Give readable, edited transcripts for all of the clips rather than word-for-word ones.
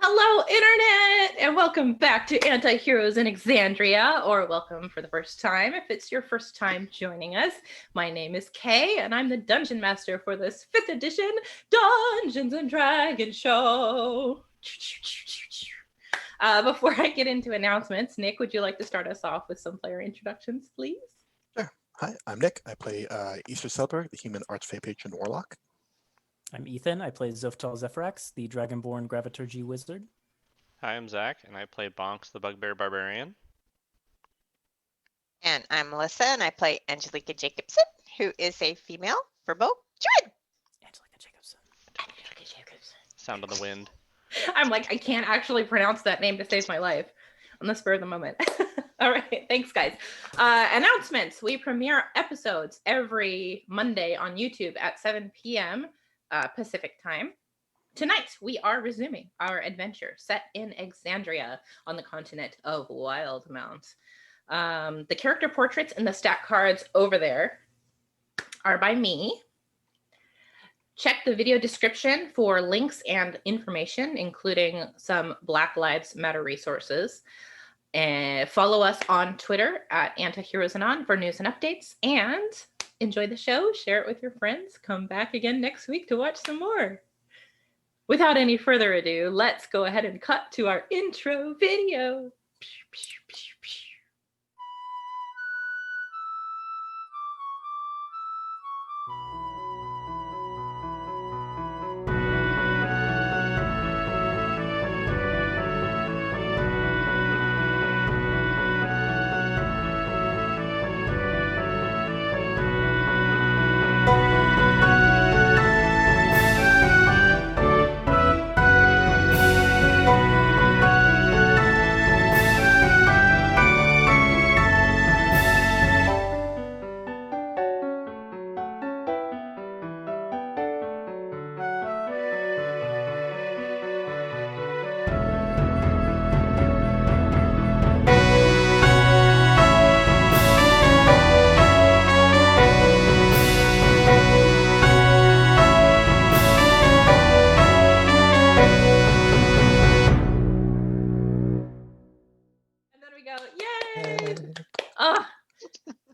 Hello, Internet, and welcome back to Antiheroes in Exandria, or welcome for the first time if it's your first time joining us. My name is Kay, and I'm the Dungeon Master for this 5th edition Dungeons and Dragons show. Before I get into announcements, Nick, would you like to start us off with some player introductions, please? Sure. Hi, I'm Nick. I play Easter Celebrant, the human archfey patron warlock. I'm Ethan. I play Zoftal Zephyrax, the Dragonborn Graviturgy Wizard. Hi, I'm Zach, and I play Bonks, the Bugbear Barbarian. And I'm Melissa, and I play Angelica Jacobson, who is a female verbo druid. Angelica Jacobson. Sound on the wind. I'm like, I can't actually pronounce that name to save my life on the spur of the moment. All right, thanks, guys. Announcements. We premiere episodes every Monday on YouTube at 7 p.m. Pacific time. Tonight, we are resuming our adventure set in Exandria on the continent of Wildmount. The character portraits and the stat cards over there are by me. Check the video description for links and information, including some Black Lives Matter resources. And follow us on Twitter at Antiheroes Anon for news and updates. And enjoy the show, share it with your friends. Come back again next week to watch some more. Without any further ado, let's go ahead and cut to our intro video.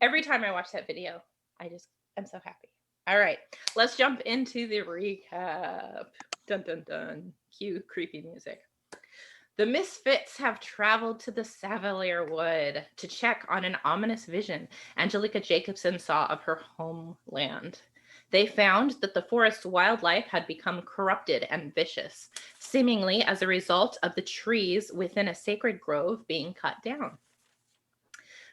Every time I watch that video, I'm so happy. All right, let's jump into the recap. Dun dun dun. Cue creepy music. The misfits have traveled to the Savalier Wood to check on an ominous vision Angelica Jacobson saw of her homeland. They found that the forest's wildlife had become corrupted and vicious, seemingly as a result of the trees within a sacred grove being cut down.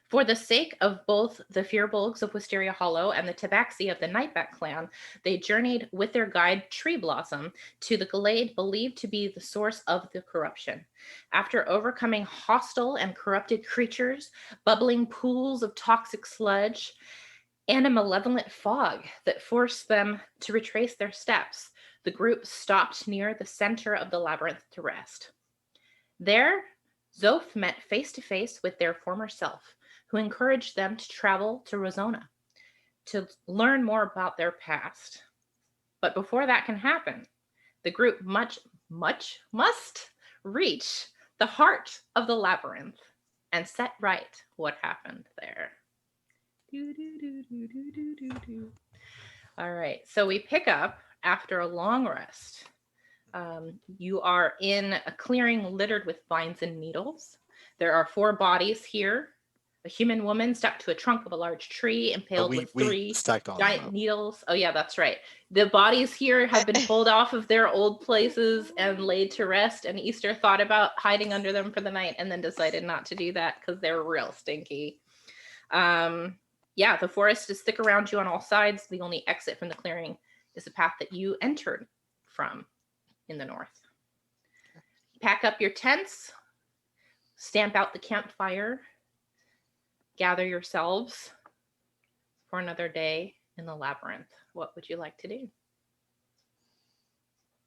For the sake of both the Firbolgs of Wisteria Hollow and the Tabaxi of the Nightback clan, they journeyed with their guide Tree Blossom to the glade believed to be the source of the corruption. After overcoming hostile and corrupted creatures, bubbling pools of toxic sludge, and a malevolent fog that forced them to retrace their steps, the group stopped near the center of the labyrinth to rest. There, Zoph met face to face with their former self, who encouraged them to travel to Rosona to learn more about their past. But before that can happen, the group must reach the heart of the labyrinth and set right what happened there. All right, so we pick up after a long rest. You are in a clearing littered with vines and needles. There are 4 bodies here. A human woman stuck to a trunk of a large tree, impaled with 3 giant needles. Oh yeah, that's right. The bodies here have been pulled off of their old places and laid to rest, and Easter thought about hiding under them for the night and then decided not to do that because they're real stinky. Yeah, the forest is thick around you on all sides. The only exit from the clearing is the path that you entered from in the north. Pack up your tents, stamp out the campfire, gather yourselves for another day in the labyrinth. What would you like to do?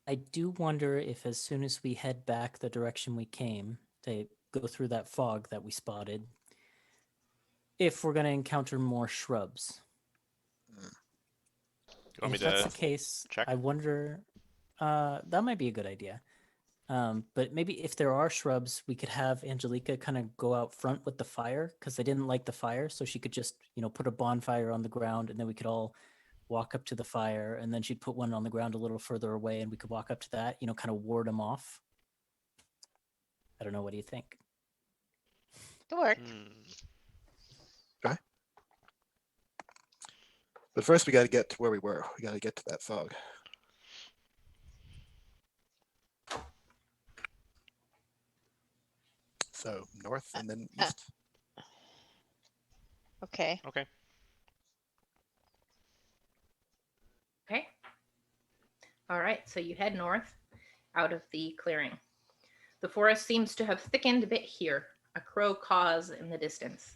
I do wonder if as soon as we head back the direction we came, to go through that fog that we spotted, if we're going to encounter more shrubs. You want me if that's to the case, check? I wonder... that might be a good idea. But maybe if there are shrubs, we could have Angelica kind of go out front with the fire because they didn't like the fire. So she could just, put a bonfire on the ground and then we could all walk up to the fire, and then she'd put one on the ground a little further away and we could walk up to that, kind of ward them off. I don't know. What do you think? Good work. But first, we got to get to where we were. We got to get to that fog. So north and then east. Okay. Okay. Okay. All right, so you head north out of the clearing. The forest seems to have thickened a bit here, a crow caws in the distance.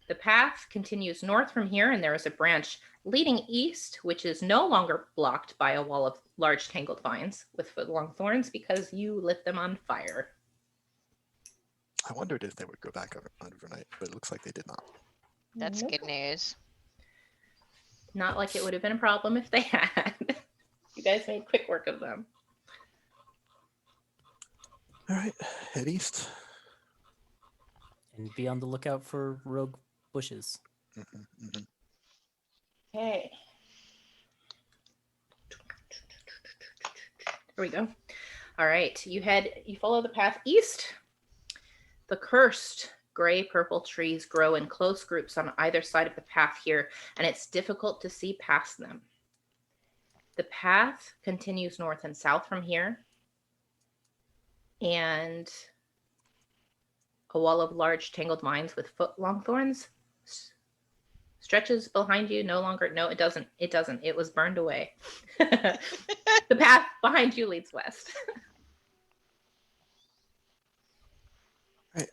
The path continues north from here, and there is a branch leading east, which is no longer blocked by a wall of large tangled vines with foot-long thorns because you lit them on fire. I wondered if they would go back overnight, but it looks like they did not. That's Nope. good news. Not like it would have been a problem if they had. You guys made quick work of them. All right, head east. And be on the lookout for rogue bushes. Okay. Here we go. All right, you follow the path east. The cursed gray-purple trees grow in close groups on either side of the path here, and it's difficult to see past them. The path continues north and south from here, and a wall of large tangled vines with foot-long thorns stretches behind you. No, it doesn't. It was burned away. The path behind you leads west.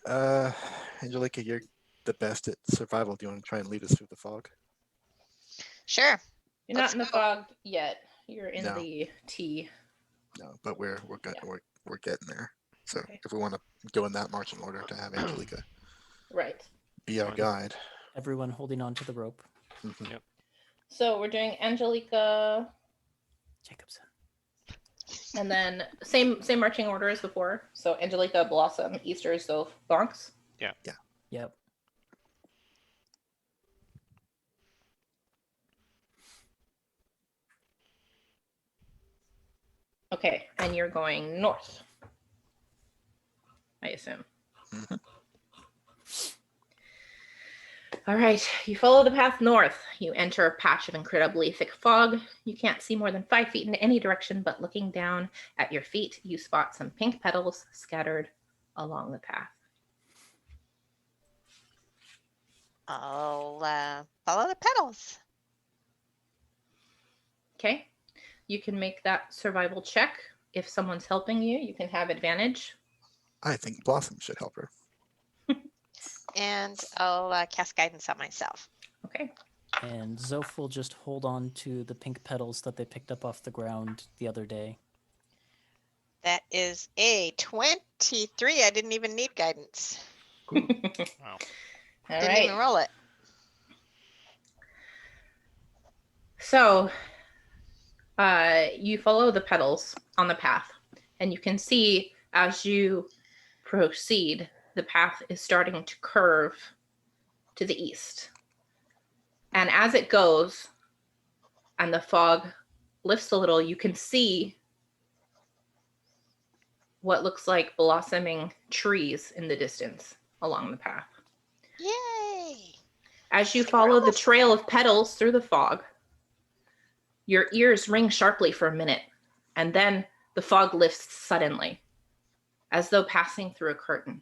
All right, Angelica, you're the best at survival. Do you want to try and lead us through the fog? Sure. You're not Let's in the go. fog yet. You're in No. the T. No, but we're getting there. So Okay. if we want to go in that marching order to have Angelica Right. be our Fine. guide. Everyone holding on to the rope. Mhm. So we're doing Angelica, Jacobson. and then same marching order as before. So Angelica, Blossom, Easter, Soph, Bonks. Yep. Okay, and you're going north, I assume. Mhm. All right, you follow the path north. You enter a patch of incredibly thick fog. You can't see more than 5 feet in any direction, but looking down at your feet, you spot some pink petals scattered along the path. I'll follow the pedals. Okay, you can make that survival check. If someone's helping you, you can have advantage. I think Blossom should help her. And I'll cast guidance on myself. Okay. And Zoph will just hold on to the pink petals that they picked up off the ground the other day. That is a 23. I didn't even need guidance. Wow. All Didn't right. even roll it. So you follow the petals on the path, and you can see as you proceed, the path is starting to curve to the east. And as it goes and the fog lifts a little, you can see what looks like blossoming trees in the distance along the path. Yay! As you So we're follow the almost trail of petals through the fog, your ears ring sharply for a minute, and then the fog lifts suddenly, as though passing through a curtain.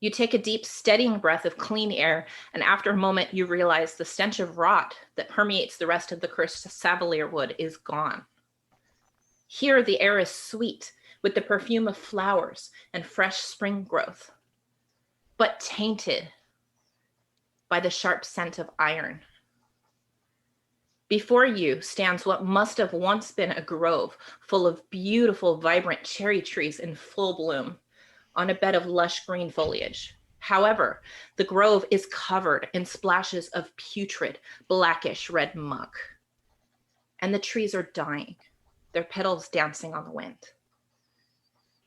You take a deep, steadying breath of clean air, and after a moment, you realize the stench of rot that permeates the rest of the cursed Savalier wood is gone. Here, the air is sweet, with the perfume of flowers and fresh spring growth, but tainted by the sharp scent of iron. Before you stands what must have once been a grove full of beautiful, vibrant cherry trees in full bloom on a bed of lush green foliage. However, the grove is covered in splashes of putrid, blackish red muck. And the trees are dying, their petals dancing on the wind.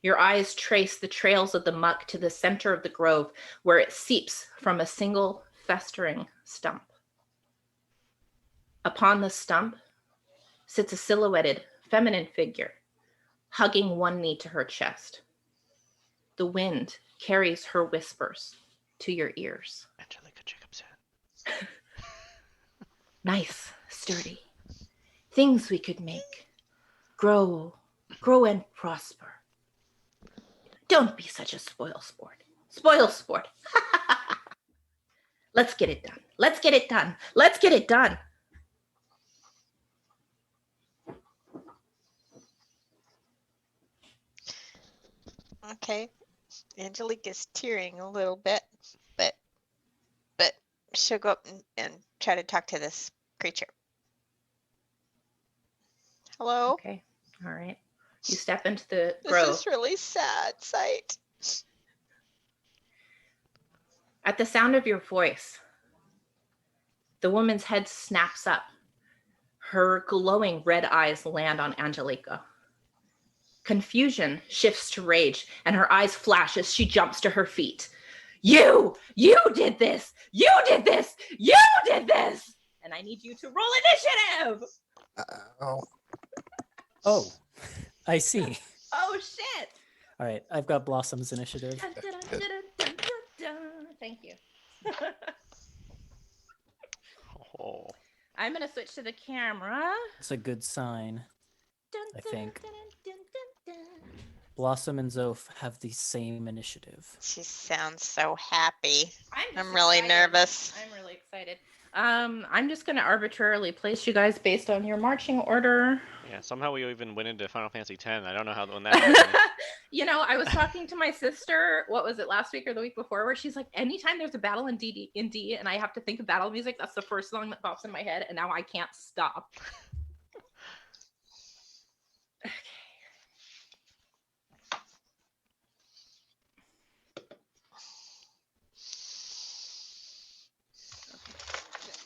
Your eyes trace the trails of the muck to the center of the grove, where it seeps from a single festering stump. Upon the stump sits a silhouetted feminine figure, hugging one knee to her chest. The wind carries her whispers to your ears. Angelica Jacobson. Nice, sturdy. Things we could make. Grow and prosper. Don't be such a spoil sport. Spoil sport. Let's get it done. Let's get it done. Let's get it done. Okay. Angelique is tearing a little bit, but she'll go up and try to talk to this creature. Hello? Okay. All right. You step into the This grove. is really sad sight. At the sound of your voice, the woman's head snaps up. Her glowing red eyes land on Angelica. Confusion shifts to rage, and her eyes flash as she jumps to her feet. You did this! You did this! You did this! And I need you to roll initiative! Oh, Oh, I see. Oh, shit! All right, I've got Blossom's initiative. Dun, dun, dun, dun, dun, dun, dun. Thank you. Oh. I'm going to switch to the camera. It's a good sign. Dun, I dun, think. dun, dun, dun, dun. Blossom and Zoph have the same initiative. She sounds so happy. I'm I'm really excited. nervous. I'm really excited. I'm just going to arbitrarily place you guys based on your marching order. Yeah, somehow we even went into Final Fantasy X. I don't know how when that happened. You know, I was talking to my sister, what was it, last week or the week before, where she's like, anytime there's a battle in D and I have to think of battle music, that's the first song that pops in my head, and now I can't stop. Okay.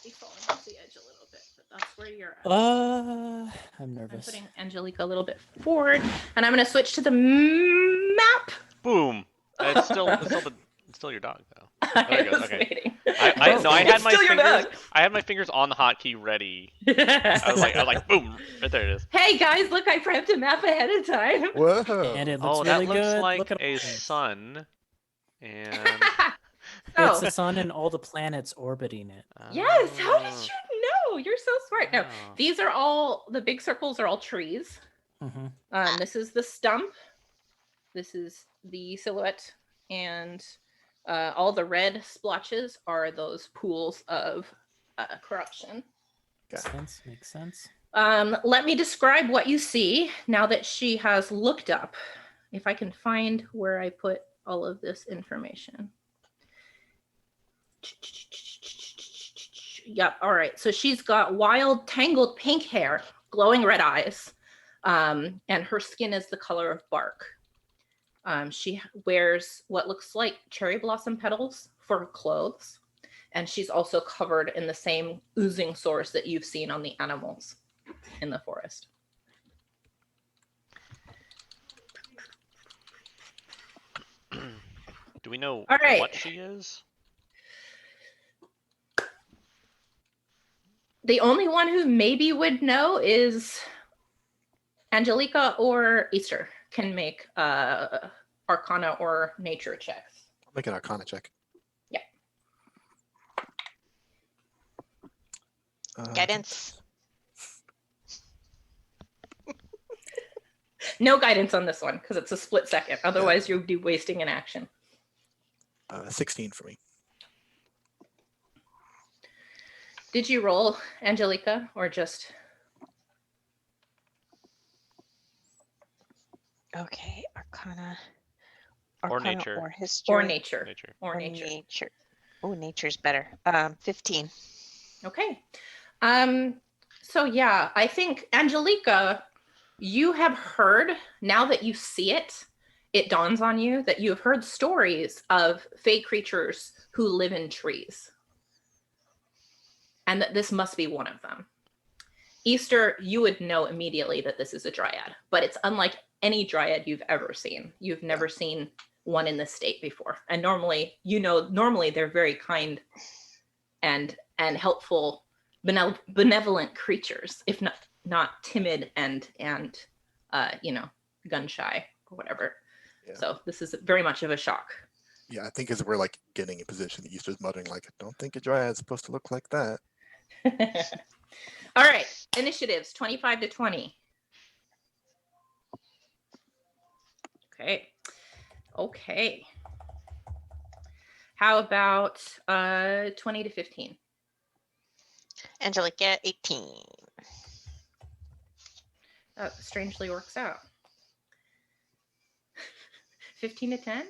Be falling off the edge a little bit, but that's where you're at. I'm I'm nervous. putting Angelica a little bit forward, and I'm going to switch to the map. Boom. It's still your dog though. I there it goes, was okay. waiting. I had It's my still your fingers. dog. I had my fingers on the hotkey ready. I was like, boom, right there it is. Hey guys, look, I prepped a map ahead of time. whoa. And it looks Oh, really that looks good. like Look at all a the things. sun. And It's Oh, the sun and all the planets orbiting it. yes. How did Oh, you know? You're so smart. No, wow. these are all, the big circles are all trees. Hmm. This is the stump. This is the silhouette. And all the red splotches are those pools of corruption. Makes sense. Makes sense. Let me describe what you see now that she has looked up. If I can find where I put all of this information. Yep. All right. So she's got wild, tangled pink hair, glowing red eyes, and her skin is the color of bark. She wears what looks like cherry blossom petals for clothes, and she's also covered in the same oozing source that you've seen on the animals in the forest. Do we know All right. what she is? The only one who maybe would know is Angelica or Easter can make Arcana or Nature checks. Make an Arcana check. Yeah. Guidance. No guidance on this one because it's a split second. Otherwise, you'd be wasting an action. 16 for me. Did you roll, Angelica, or just? Okay, Arcana. Or nature. Or history. Or nature. Nature. Or nature. Nature. Oh, nature's better. 15. Okay. So yeah, I think Angelica, you have heard, now that you see it, it dawns on you that you have heard stories of fey creatures who live in trees. And that this must be one of them. Easter, you would know immediately that this is a dryad, but it's unlike any dryad you've ever seen. You've never seen one in this state before. And normally, normally they're very kind and helpful, benevolent creatures, if not timid and gun shy or whatever. Yeah. So this is very much of a shock. Yeah, I think as we're like getting in position, he's just muttering like, "I don't think a dryad's supposed to look like that." All right, initiatives 25 to 20. Okay. How about 20 to 15? Angelica, 18. That strangely works out. 15 to 10?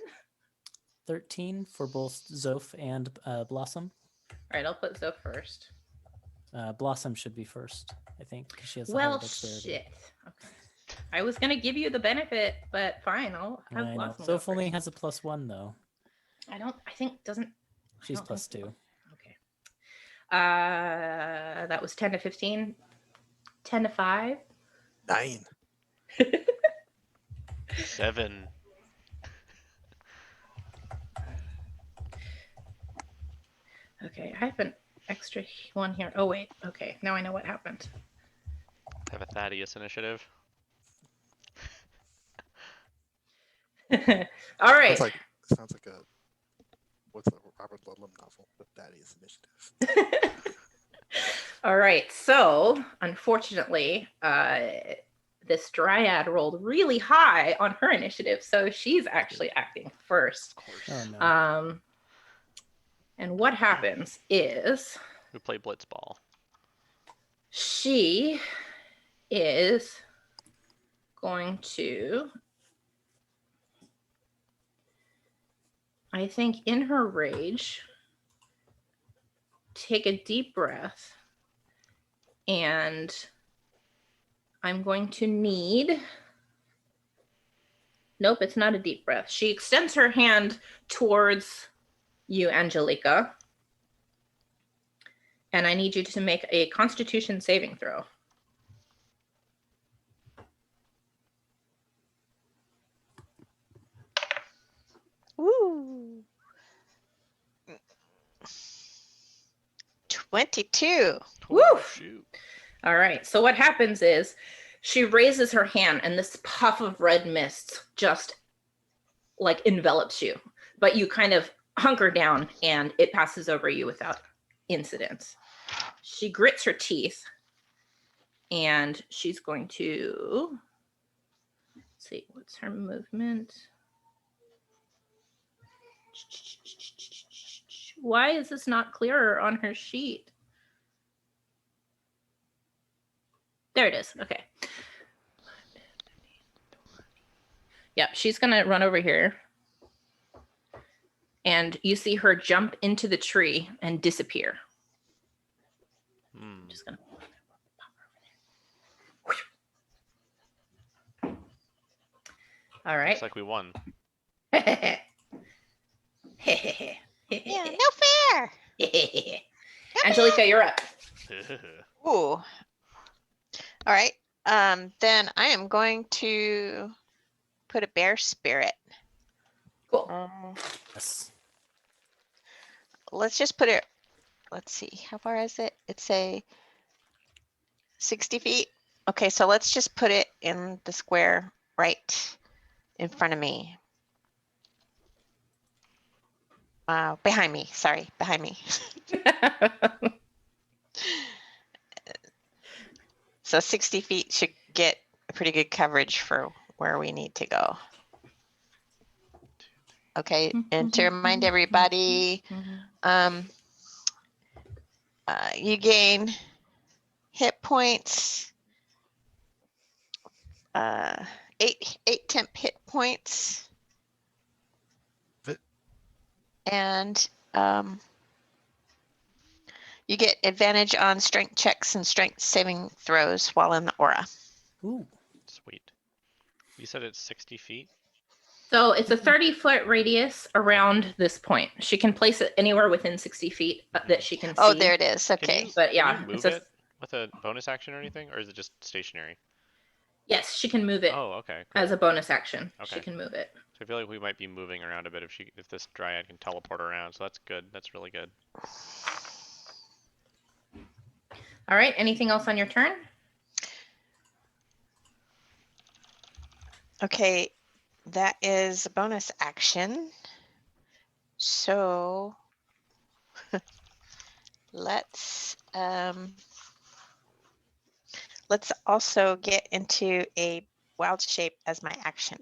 13 for both Zoph and Blossom. All right, I'll put Zoe first. Blossom should be first, I think, because she has the Well, higher dexterity. shit. Okay. I was gonna give you the benefit, but fine, I'll have I know. Blossom go Zoph only first. has a +1 though. I think doesn't. She's don't think +2. Okay. That was 10 to 15. 10 to 5. 9. 7. Okay, I have an extra one here. Oh wait. Okay, now I know what happened. I have a Thaddeus initiative. All right. Sounds like a what's the Robert Ludlum novel? The Thaddeus Initiative. All right. So, unfortunately, this dryad rolled really high on her initiative, so she's actually acting first. Of course. Oh no. And what happens is We play Blitzball. she is going to, I think, in her rage, take a deep breath, and I'm going to need. Nope, it's not a deep breath. She extends her hand towards you, Angelica, and I need you to make a Constitution saving throw. Woo! 22. Woo! Oh, shoot. All right. So what happens is she raises her hand and this puff of red mist just like envelops you, but you kind of hunker down and it passes over you without incident. She grits her teeth and she's going to, let's see, what's her movement? Why is this not clearer on her sheet? There it is. Okay. Yep, she's going to run over here. And you see her jump into the tree and disappear. Hmm. Just going to pop over there. All right. Looks like we won. Yeah, no fair. Angelica, you're up. Ooh. All right. Then I am going to put a bear spirit. Cool. Yes. Let's just put it. Let's see. How far is it? It's a 60 feet. Okay, so let's just put it in the square right in front of me. Behind me. Sorry, behind me. So 60 feet should get a pretty good coverage for where we need to go. Okay, and to remind everybody, you gain hit points, 8 temp hit points, and you get advantage on strength checks and strength saving throws while in the aura. Ooh. Sweet. You said it's 60 feet? So it's a 30-foot radius around this point. She can place it anywhere within 60 feet that she can see. Oh, there it is. Can Okay. you- But Can yeah, you move it's a it with a bonus action or anything? Or is it just stationary? Yes, she can move it Oh, okay. Cool. as a bonus action. She Okay. can move it. So I feel like we might be moving around a bit if this dryad can teleport around. So that's good. That's really good. All right. Anything else on your turn? Okay, that is a bonus action. So let's also get into a wild shape as my action.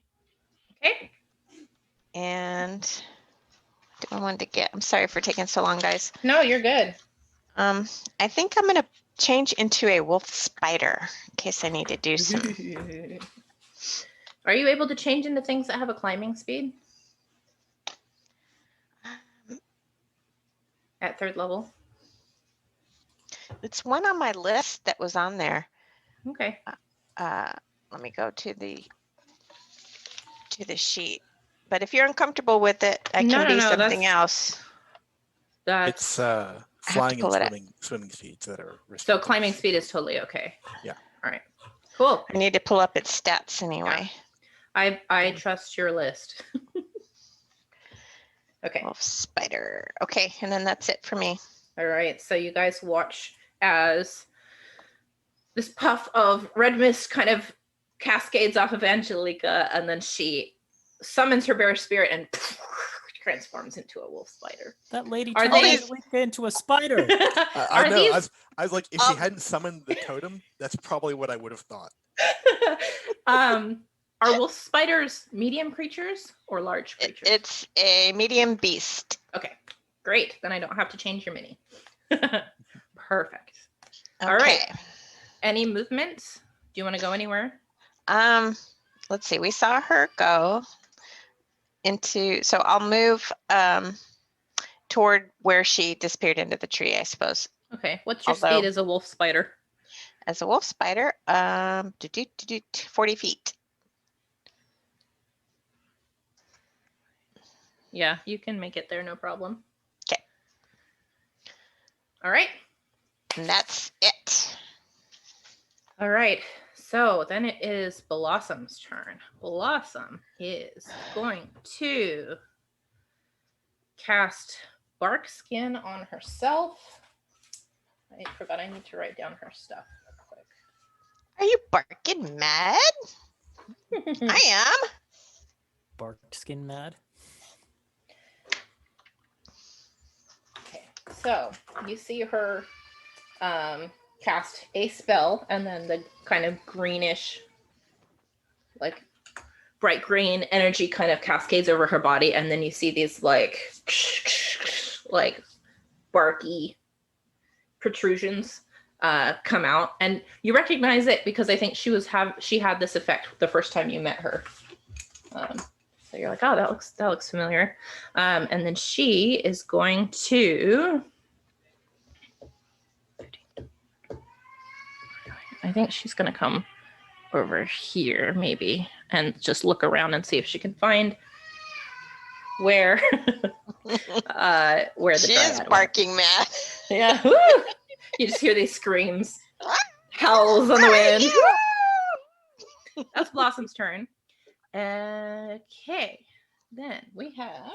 Okay. And do I want to get? I'm sorry for taking so long, guys. No, you're good. I think I'm gonna change into a wolf spider in case I need to do some. Are you able to change into things that have a climbing speed at 3rd level? It's one on my list that was on there. Okay. Let me go to the sheet. But if you're uncomfortable with it, I No, can no, be no, something that's- else. It's to flying and pull it out. swimming speeds that are So restricted. climbing speed is totally okay. Yeah. All right. Cool. I need to pull up its stats anyway. I trust your list. Okay. Wolf spider. Okay, and then that's it for me. All right. So you guys watch as this puff of red mist kind of cascades off of Angelica, and then she summons her bear spirit and transforms into a wolf spider. That lady Are turned they- Angelica into a spider. I Are know. these I was like, if she hadn't summoned the totem, that's probably what I would have thought. are wolf spiders medium creatures or large creatures? It's a medium beast. Okay, great. Then I don't have to change your mini. Perfect. Okay. All right. Any movements? Do you want to go anywhere? Let's see. We saw her go into, so I'll move toward where she disappeared into the tree, I suppose. Okay. What's your Although- speed as a wolf spider? As a wolf spider, 40 feet. Yeah, you can make it there, no problem. 'Kay. All right. And that's it. All right. So then it is Blossom's turn. Blossom is going to cast Bark Skin on herself. I forgot I need to write down her stuff real Are you barking mad? quick. I am. Bark skin mad. Okay, so you see her cast a spell, and then the kind of greenish, like bright green energy kind of cascades over her body, and then you see these like barky protrusions come out, and you recognize it because I think she had this effect the first time you met her. So you're like, oh, that looks familiar. And then she is going to, I think she's going to come over here maybe and just look around and see if she can find where where the She dryad is went. barking mad. Yeah. Woo! You just hear these screams, howls on the wind. That's Blossom's turn. Okay. Then we have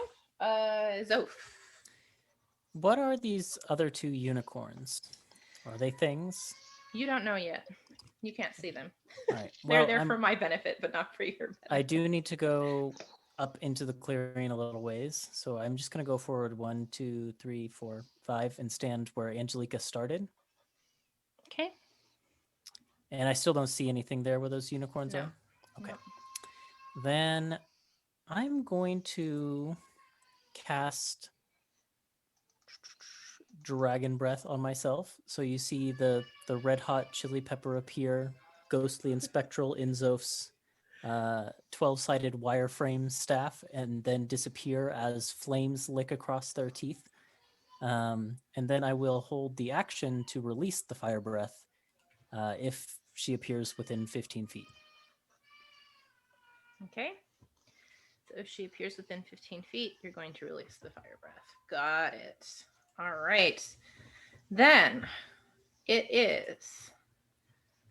Zoph. What are these other 2 unicorns? Are they things? You don't know yet. You can't see them. All right. They're Well, there for my benefit, but not for your benefit. I do need to go up into the clearing a little ways, so I'm just going to go forward 1, 2, 3, 4, 5, and stand where Angelica started. Okay. And I still don't see anything there where those unicorns No. are. Okay. No. Then I'm going to cast Dragon Breath on myself. So you see the red hot chili pepper appear, ghostly and spectral in Zoph's 12-sided wireframe staff, and then disappear as flames lick across their teeth. And then I will hold the action to release the fire breath if she appears within 15 feet. Okay. So if she appears within 15 feet, you're going to release the fire breath. Got it. All right. Then it is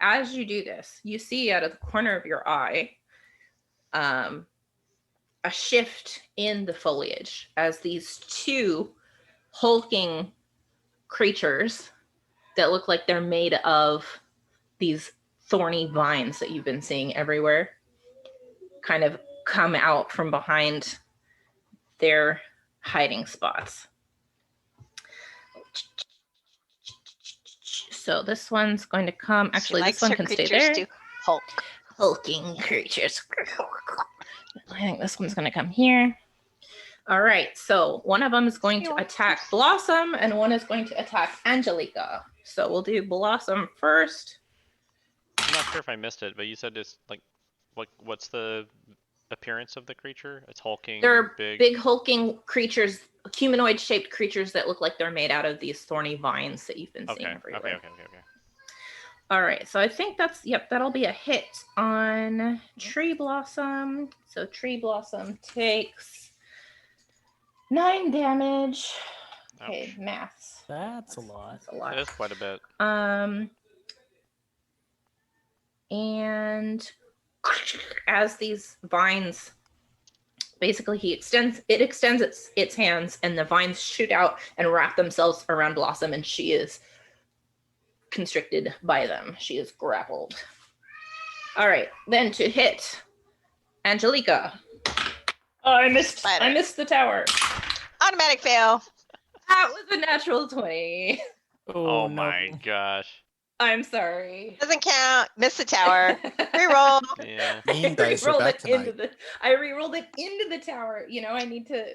as you do this, you see out of the corner of your eye a shift in the foliage as these two hulking creatures that look like they're made of these thorny vines that you've been seeing everywhere kind of come out from behind their hiding spots. So this one's going to come. Actually, She this likes one her can stay creatures there. to hulk. Hulking creatures. I think this one's going to come here. All right, so one of them is going to attack Blossom and one is going to attack Angelica. So we'll do Blossom first. I'm not sure if I missed it, but you said it's like, what's the appearance of the creature? It's hulking, They're big. big hulking creatures, humanoid-shaped creatures that look like they're made out of these thorny vines that you've been seeing Okay, everywhere. okay. All right, so I think that's, yep, that'll be a hit on Tree Blossom. So Tree Blossom takes 9 damage. Okay, Ouch. maths. That's a lot. That's a lot. That is quite a bit. And as these vines, basically it extends its hands and the vines shoot out and wrap themselves around Blossom and she is constricted by them. She is grappled. All right, then to hit Angelica. Oh, I missed the tower. Automatic fail. That was a natural 20. Oh no. my gosh. I'm sorry. Doesn't count. Miss the tower. Reroll. Yeah. Mean dice are re-rolled back it into tonight. I re-rolled it into the tower. You know, I need to.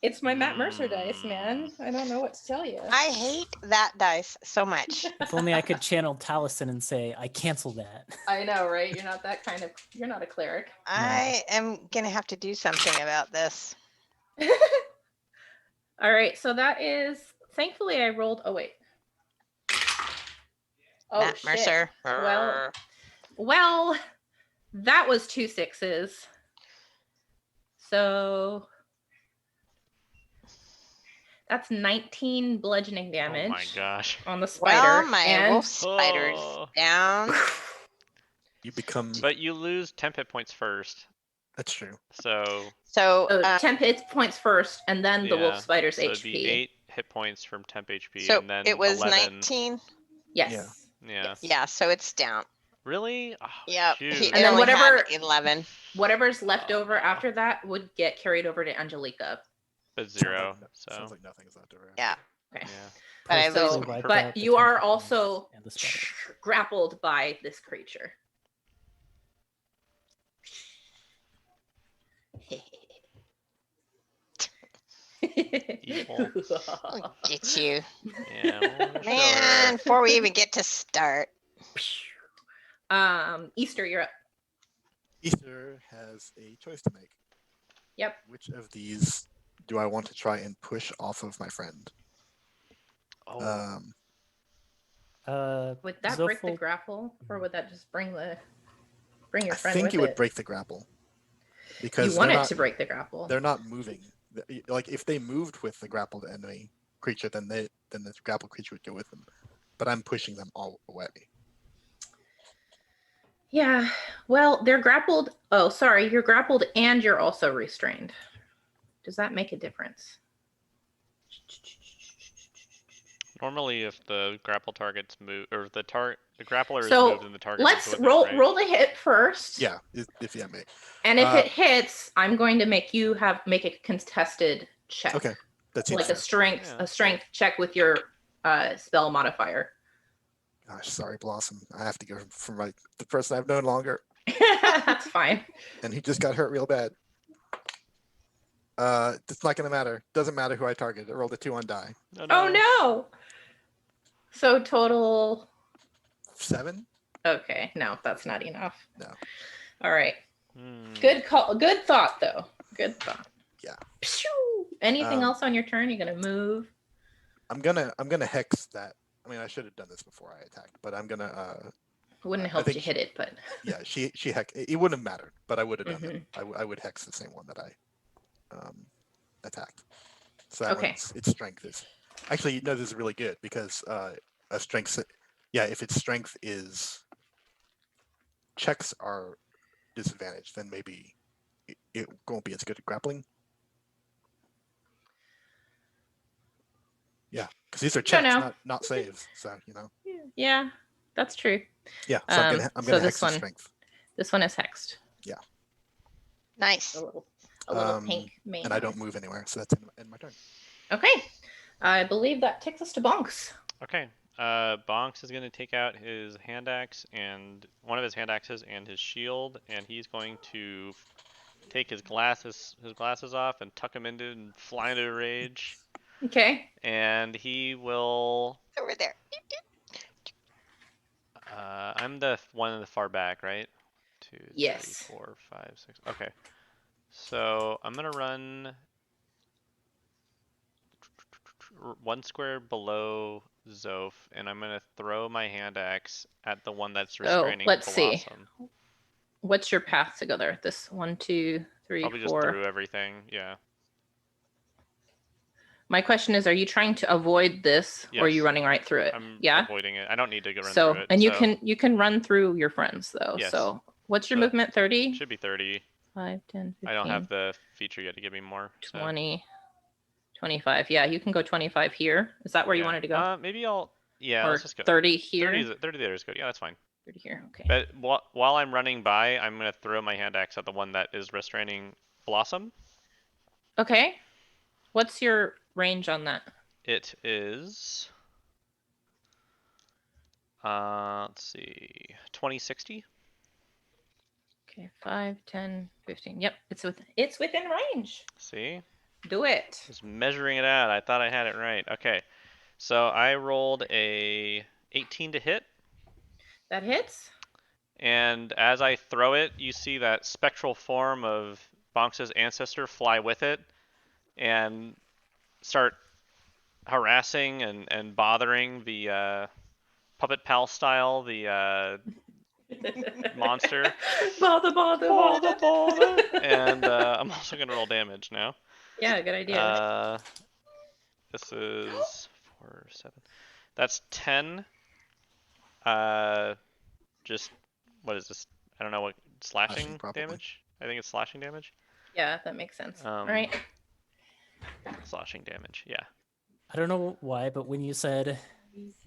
It's my Matt Mercer dice, man. I don't know what to tell you. I hate that dice so much. If only I could channel Taliesin and say, I cancel that. I know, right? You're not that kind of. You're not a cleric. I am gonna have to do something about this. All right, so that is. Thankfully, I rolled. Oh wait. Oh Matt shit. Mercer. Well, that was 2 6s. So that's 19 bludgeoning damage. Oh my gosh. On the spider. Well, my and wolf spider's Oh. down. You become. But you lose 10 hit points first. That's true. So So, 10 hit points first, and then the wolf yeah, spider's so it'd be HP. 8 hit points from temp HP, so and then it was 11. 19. Yes. Yeah. Yeah. Yes. Yeah, so it's down. Really? Oh, Yep. shoot. He And then only whatever- had 11. Whatever's left over after that would get carried over to Angelica. But 0. So Sounds like nothing's left over. Yeah. Okay. yeah. But I Perfectly lose- wiped But out the you are tentacles also and the spider. grappled by this creature. Evil. I'll get you. Yeah. well, Man, sure. before we even get to start. Easter, you're up. Ether has a choice to make. Yep. Which of these do I want to try and push off of my friend? Oh, Would that break the Zilful- grapple, or would that just bring your I friend think with it would it? break the grapple. Because You want they're it not, to break the grapple. they're not moving. Like if they moved with the grappled enemy creature, then the grappled creature would go with them. But I'm pushing them all away. Yeah. Well, they're grappled. Oh, sorry. You're grappled and you're also restrained. Does that make a difference? normally if the grapple targets move, or the grappler is So, moved and the target Let's moves with it, roll right? roll the hit first. Yeah, if you may. And if Uh, it hits, I'm going to make you make a contested check. Okay, that seems Like a fair. strength check with your spell modifier. Gosh, sorry, Blossom. I have to go from the person I've known longer, That's fine. and he just got hurt real bad. It's not gonna matter. Doesn't matter who I target. I rolled a 2 on die. Oh no. So total 7. okay, no, that's not enough. No. All right. Hmm. Good call. Good thought though. Good thought. Yeah. Pew! Anything Um, else on your turn? You're gonna move. I'm gonna hex that. I mean, I should have done this before I attacked, but I'm gonna. Wouldn't I have helped think you hit it, but Yeah, she hex. It wouldn't have mattered, but I would have done it. Mm-hmm. I would hex the same one that I attacked. So that Okay. one's its strength is actually this is really good because a strength. Yeah, if its strength is checks are disadvantaged, then maybe it won't be as good at grappling. Yeah, because these are Don't checks, know. not saves. So Yeah, that's true. Yeah, so I'm so gonna this hex his one, strength. this one is hexed. Nice. A little pink man. And I don't move anywhere, so that's in my turn. Okay, I believe that takes us to Bonks. Okay. Bonks is going to take out his hand axe and one of his hand axes and his shield, and he's going to take his glasses off and tuck them into and fly into a rage. Okay. And he will. Over there. I'm the one in the far back, right? 2, 3, Yes. 4, 5, 6. Okay. So I'm gonna run one square below Zoph, and I'm gonna throw my hand axe at the one that's restraining let's see. Blossom. What's your path to go there? This 1, 2, 3, Probably 4. just through everything. Yeah. My question is, are you trying to avoid this, or are you Yes. running right through it? I'm Yeah. avoiding it. I don't need to go run So, through it. and you so can run through your friends though. Yes. So, what's your So movement? 30? Should be 30. 5, 10, 15. I don't have the feature yet to give me more. So. 20, 25. Yeah, you can go 25 here. Is that where you Yeah. wanted to go? Maybe I'll. Yeah, Or let's just go. 30 here? 30 there is good. Yeah, that's fine. 30 here. Okay. But while I'm running by, I'm gonna throw my hand axe at the one that is restraining Blossom. Okay. What's your range on that? It is. Let's see, 2060. Okay, 5, 10, 15. Yep, it's within range. See, Do it. just measuring it out. I thought I had it right. Okay, so I rolled a 18 to hit. That hits. And as I throw it, you see that spectral form of Bonks' ancestor fly with it and start harassing and bothering the puppet pal style, the monster. Bother. And I'm also going to roll damage now. Yeah, good idea. This is 4, 7. That's 10. Just, what is this? I don't know what, slashing probably. damage? I think it's slashing damage. Yeah, that makes sense. Um, right. Slashing damage, yeah. I don't know why, but when you said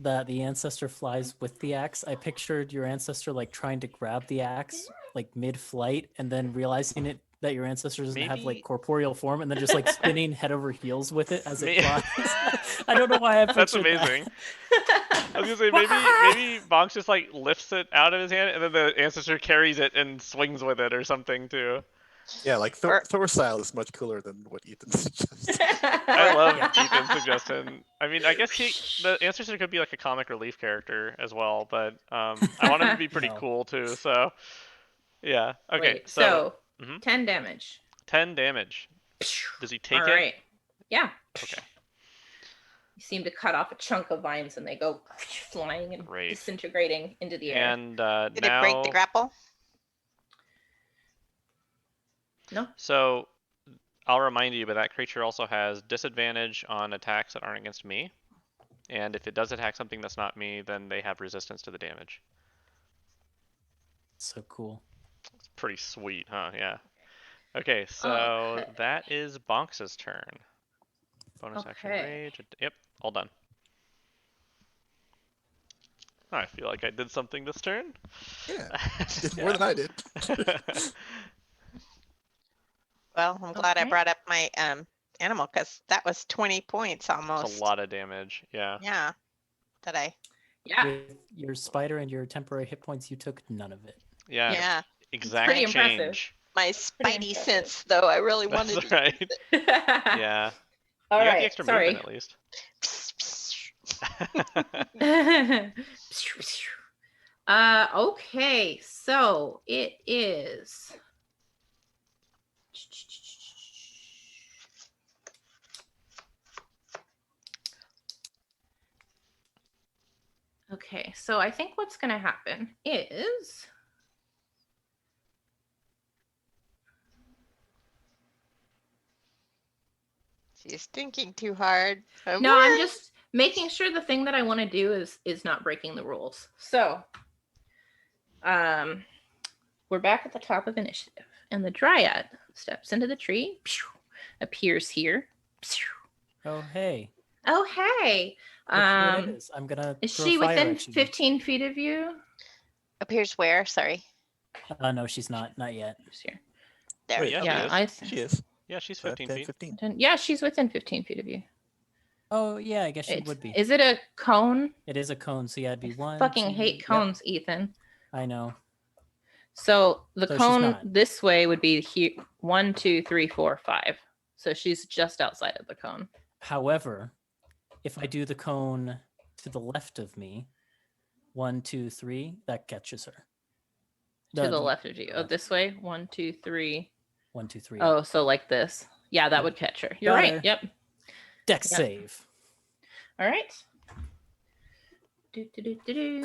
that the ancestor flies with the axe, I pictured your ancestor like trying to grab the axe like mid-flight and then realizing that your ancestor doesn't have like Maybe- corporeal form and then just like spinning head over heels with it as it May- flies. I don't know why I pictured That's amazing. I was gonna say maybe Bonks just like lifts it out of his hand and then the ancestor carries it and swings with it or something too. Yeah, like Thor style is much cooler than what Ethan suggested. I love Ethan's suggestion. I mean, I guess the ancestor could be like a comic relief character as well, but I want him to be pretty No. cool too. So yeah, okay. Wait, So 10 damage. 10 damage. Does he take All it? right. Yeah. Okay. You seem to cut off a chunk of vines and they go flying and Great. disintegrating into the air. And Did now, it break the grapple? No. so I'll remind you, but that creature also has disadvantage on attacks that aren't against me. And if it does attack something that's not me, then they have resistance to the damage. So cool. It's pretty sweet, huh? Yeah. Okay, so Okay. that is Bonks' turn. Bonus action Okay. rage. Yep, all done. I feel like I did something this turn. Yeah, you did more than I did. Well, I'm glad I Okay. brought up my animal because that was 20 points almost. It's a lot of damage. Yeah. Yeah. That I. Yeah. With your spider and your temporary hit points, you took none of it. Yeah. Yeah. Exact pretty impressive. change. My Pretty spidey impressive. sense, though, I really wanted That's to. right. Yeah. All You got right. the extra Sorry. movement at least. Okay, so it is. Okay, so I think what's going to happen is. She's thinking too hard. No, I'm just making sure the thing that I want to do is not breaking the rules. So, we're back at the top of initiative, and the Dryad steps into the tree, appears here. Oh, hey. Oh, hey. Look who it is. I'm gonna Is throw she fire within at you. 15 feet of you? Appears where? Sorry. No, she's not yet. She's here. There. Wait, Yeah, Yeah, she is. She is. Yeah, she's So 15 10, feet. 15. Yeah, she's within 15 feet of you. Oh, yeah, I guess she would be. Is it a cone? It is a cone, so yeah, it'd be one. Fucking 2, hate yep, cones, Ethan. I know. So the So she's cone not. this way would be here 1, 2, 3, 4, 5. So she's just outside of the cone. However, if I do the cone to the left of me, 1, 2, 3, that catches her. To the left of you. Oh, this way? 1, 2, 3. 1, 2, 3. Oh, so like this. Yeah, that would catch her. You're Got right. her. Yep. Dex Yep. save. All right.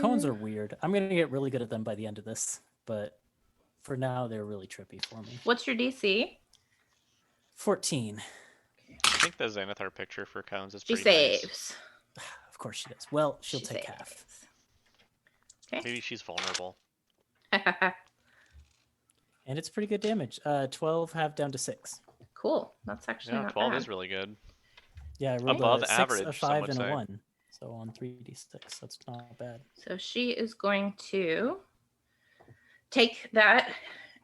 Cones are weird. I'm gonna get really good at them by the end of this, but for now they're really trippy for me. What's your DC? 14. I think the Xanathar picture for cones is She pretty nice. saves. Of course she does. Well, she'll She take half. saves. Okay. Maybe she's vulnerable. And it's pretty good damage. 12 half down to 6. Cool. That's actually Yeah, not 12 bad. is really good. Yeah, I rolled Above a 6, average, a some 5, would and a say. 1. So on 3d6, that's not bad. So she is going to take that,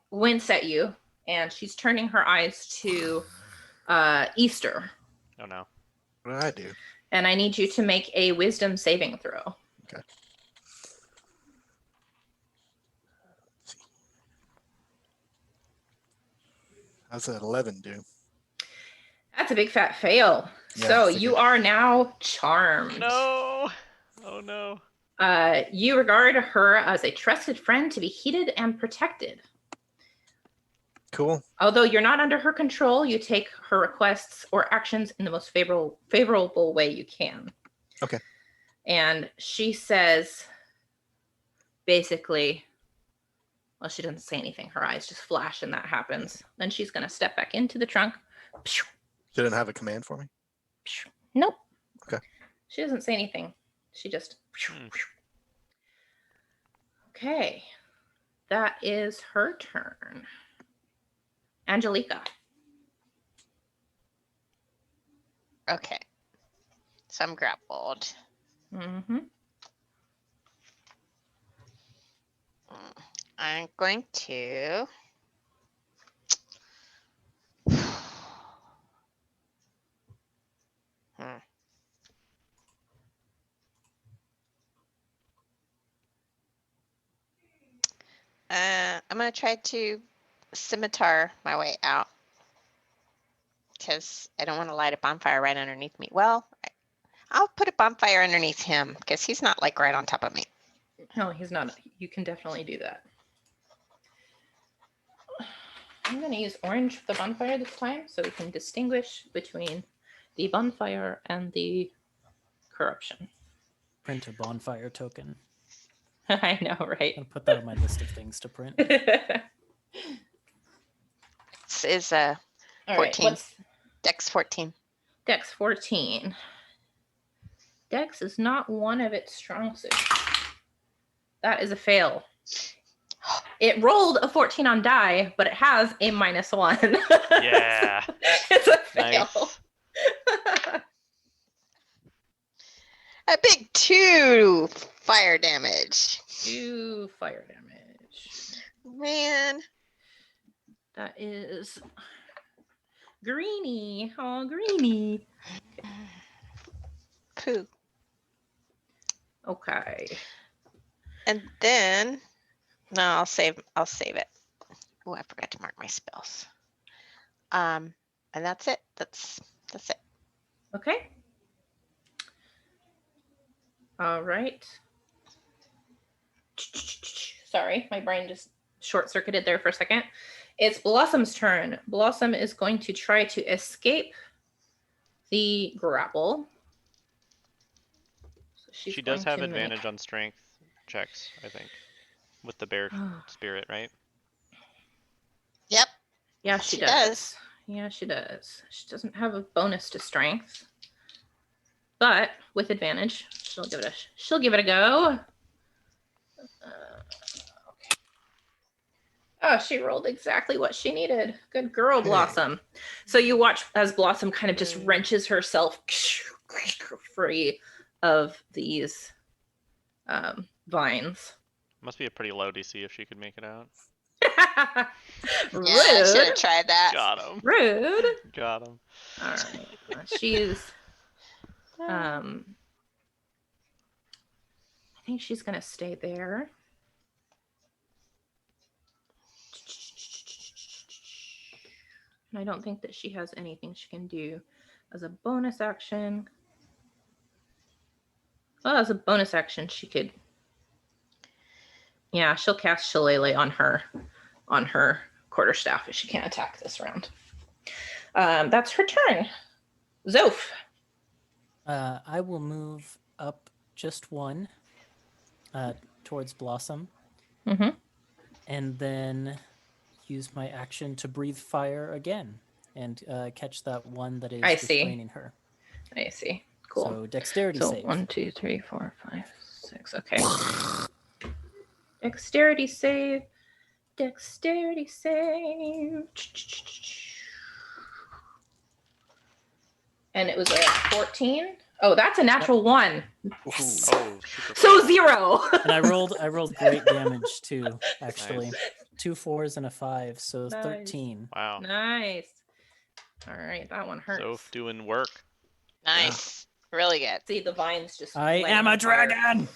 wince at you, and she's turning her eyes to Easter. Oh no. What did I do? And I need you to make a wisdom saving throw. Okay. How's that 11 do? That's a big fat fail. Yeah, So figured. you are now charmed. No. Oh no. You regard her as a trusted friend to be heeded and protected. Cool. Although you're not under her control, you take her requests or actions in the most favorable way you can. Okay. And she says, basically, well, she doesn't say anything. Her eyes just flash and that happens. Then she's going to step back into the trunk. She didn't have a command for me? Nope. Okay. She doesn't say anything. She just... Okay. That is her turn. Angelica. Okay. So I'm grappled. Mm-hmm. I'm going to. I'm going to try to scimitar my way out because I don't want to light a bonfire right underneath me. Well, I'll put a bonfire underneath him because he's not like right on top of me. No, he's not. You can definitely do that. I'm going to use orange for the bonfire this time so we can distinguish between the bonfire and the corruption. Print a bonfire token. I know, right? I'll put that on my list of things to print. This is a All 14. right, what's Dex 14. Dex 14? Dex is not one of its strong suits. That is a fail. It rolled a 14 on die, but it has a -1. Yeah. It's a fail. Nice. A big 2 fire damage. 2 fire damage. Man. That is greeny. Oh, greeny. Poo. Okay. And then no, I'll save it. Oh, I forgot to mark my spells. And that's it. That's it. Okay. All right. Sorry, my brain just short-circuited there for a second. It's Blossom's turn. Blossom is going to try to escape the grapple. So She does have going to advantage on strength checks, I think, with the bear spirit, right? Yep. Yeah, she does. Yeah, she does. She doesn't have a bonus to strength, but with advantage, she'll give it a go. Oh, she rolled exactly what she needed. Good girl, Hey. Blossom. So you watch as Blossom kind of just Yay. wrenches herself free of these vines. Must be a pretty low DC if she could make it out. Rude. Yeah, I should have tried that. Got him. Rude. Got him. All right. She's I think she's gonna stay there. And I don't think that she has anything she can do as a bonus action. Well, as a bonus action, she could. Yeah, she'll cast Shillelagh on her quarterstaff if she can't attack this round. That's her turn. Zoph. I will move up just one towards Blossom, Mm-hmm. and then use my action to breathe fire again and catch that one that is I see. restraining her. I see. Cool. So dexterity So save. 1, 2, 3, 4, 5, 6. Okay. Dexterity save. Dexterity save. And it was a 14. Oh, that's a natural 1. Ooh. Oh, super So fail. 0. And I rolled great damage too, actually. 2 4s and a 5, so Nice. 13. Wow. Nice. All right, that one hurts. Soph doing work. Nice. Really good. See the vines just. I lighting am on a fire. dragon!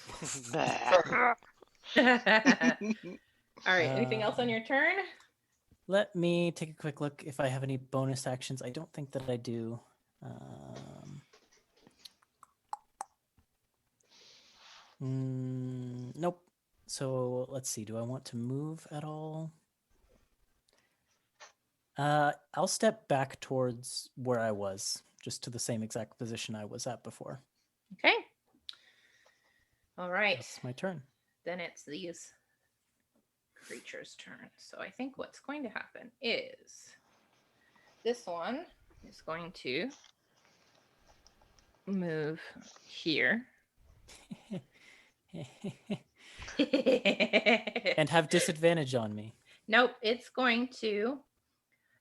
All right. Anything else on your turn? Let me take a quick look if I have any bonus actions. I don't think that I do. Nope. So let's see. Do I want to move at all? I'll step back towards where I was, just to the same exact position I was at before. Okay. All right. That's my turn. Then it's these creatures' turn. So I think what's going to happen is this one is going to move here. And have disadvantage on me. Nope, it's going to.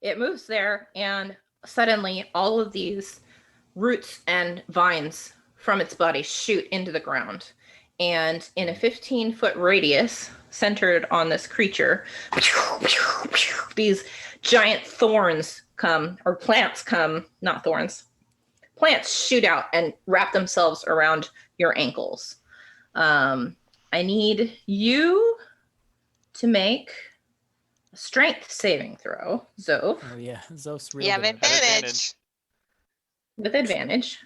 It moves there, and suddenly all of these roots and vines from its body shoot into the ground. And in a 15-foot radius centered on this creature, these giant thorns come, or plants come, not thorns. Plants shoot out and wrap themselves around your ankles. I need you to make a strength saving throw, Zoph, Oh yeah, Zoph's real You have good at that. advantage. with advantage.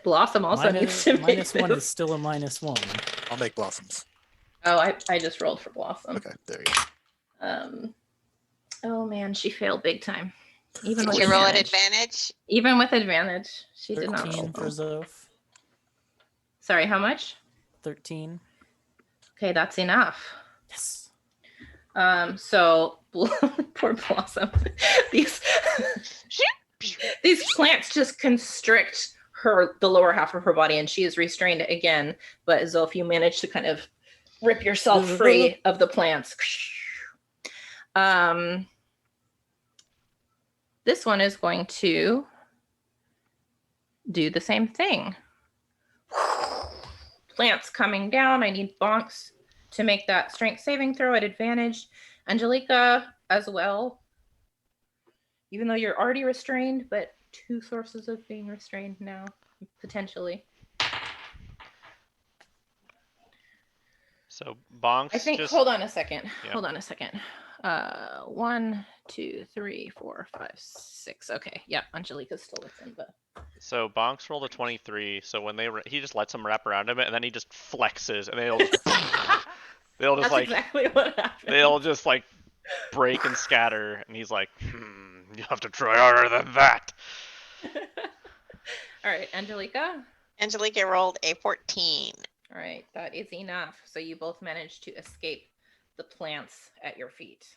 Blossom also needs to make minus one this. is still a -1. I'll make blossoms. Oh, I just rolled for Blossom. Okay, there you go. Oh man, she failed big time. Even with Did you roll at advantage. advantage? Even with advantage, she did not roll. 13 for Zoph. Sorry, how much? 13. Okay, that's enough. Yes. So poor Blossom. These plants just constrict the lower half of her body, and she is restrained again. But Zoph, you managed to kind of rip yourself free of the plants. This one is going to do the same thing. Plants coming down. I need Bonks to make that strength saving throw at advantage. Angelica as well. Even though you're already restrained, but 2 sources of being restrained now, potentially. So Bonks I think, just hold on a second. Yeah. Hold on a second. 1, 2, 3, 4, 5, 6. Okay. Yep. Angelica's still within, but. So Bonks rolled a 23. So when he just lets them wrap around him, and then he just flexes, and they'll just That's like exactly what happened. they'll just like break and scatter, and he's like, you have to try harder than that. All right, Angelica. Angelica rolled a 14. All right, that is enough. So you both managed to escape the plants at your feet.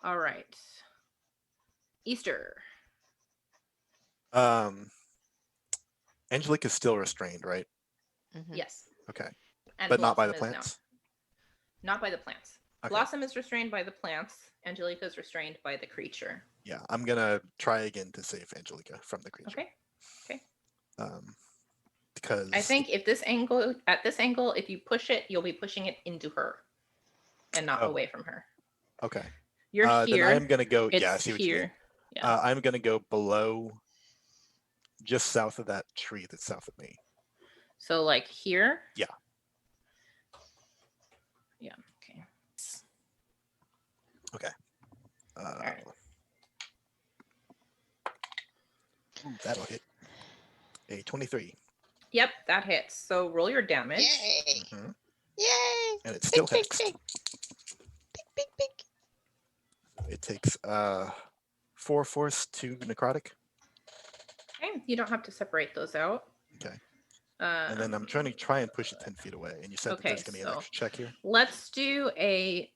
All right. Easter. Angelica's still restrained, right? Mhm. Yes. Okay. And But not by the Blossom is now. plants? Not by the plants. Okay. Blossom is restrained by the plants. Angelica is restrained by the creature. Yeah, I'm gonna try again to save Angelica from the creature. Okay. Because I think at this angle, if you push it, you'll be pushing it into her, and not Oh. away from her. Okay. You're here. Then I'm gonna go. It's Yeah, I see what you mean. here. Yeah. I'm gonna go below, just south of that tree that's south of me. So like here. Yeah. Yeah. Okay. Okay. right. That'll hit. A 23. Yep, that hits. So roll your damage. Yay! Mhm. Yay! And it's still Big, hexed. big, big, big, big. It takes 4 force, 2 necrotic. Okay, you don't have to separate those out. Okay. And then I'm trying and push it 10 feet away. And you said that okay, there's going to be an so- extra check here? Let's do a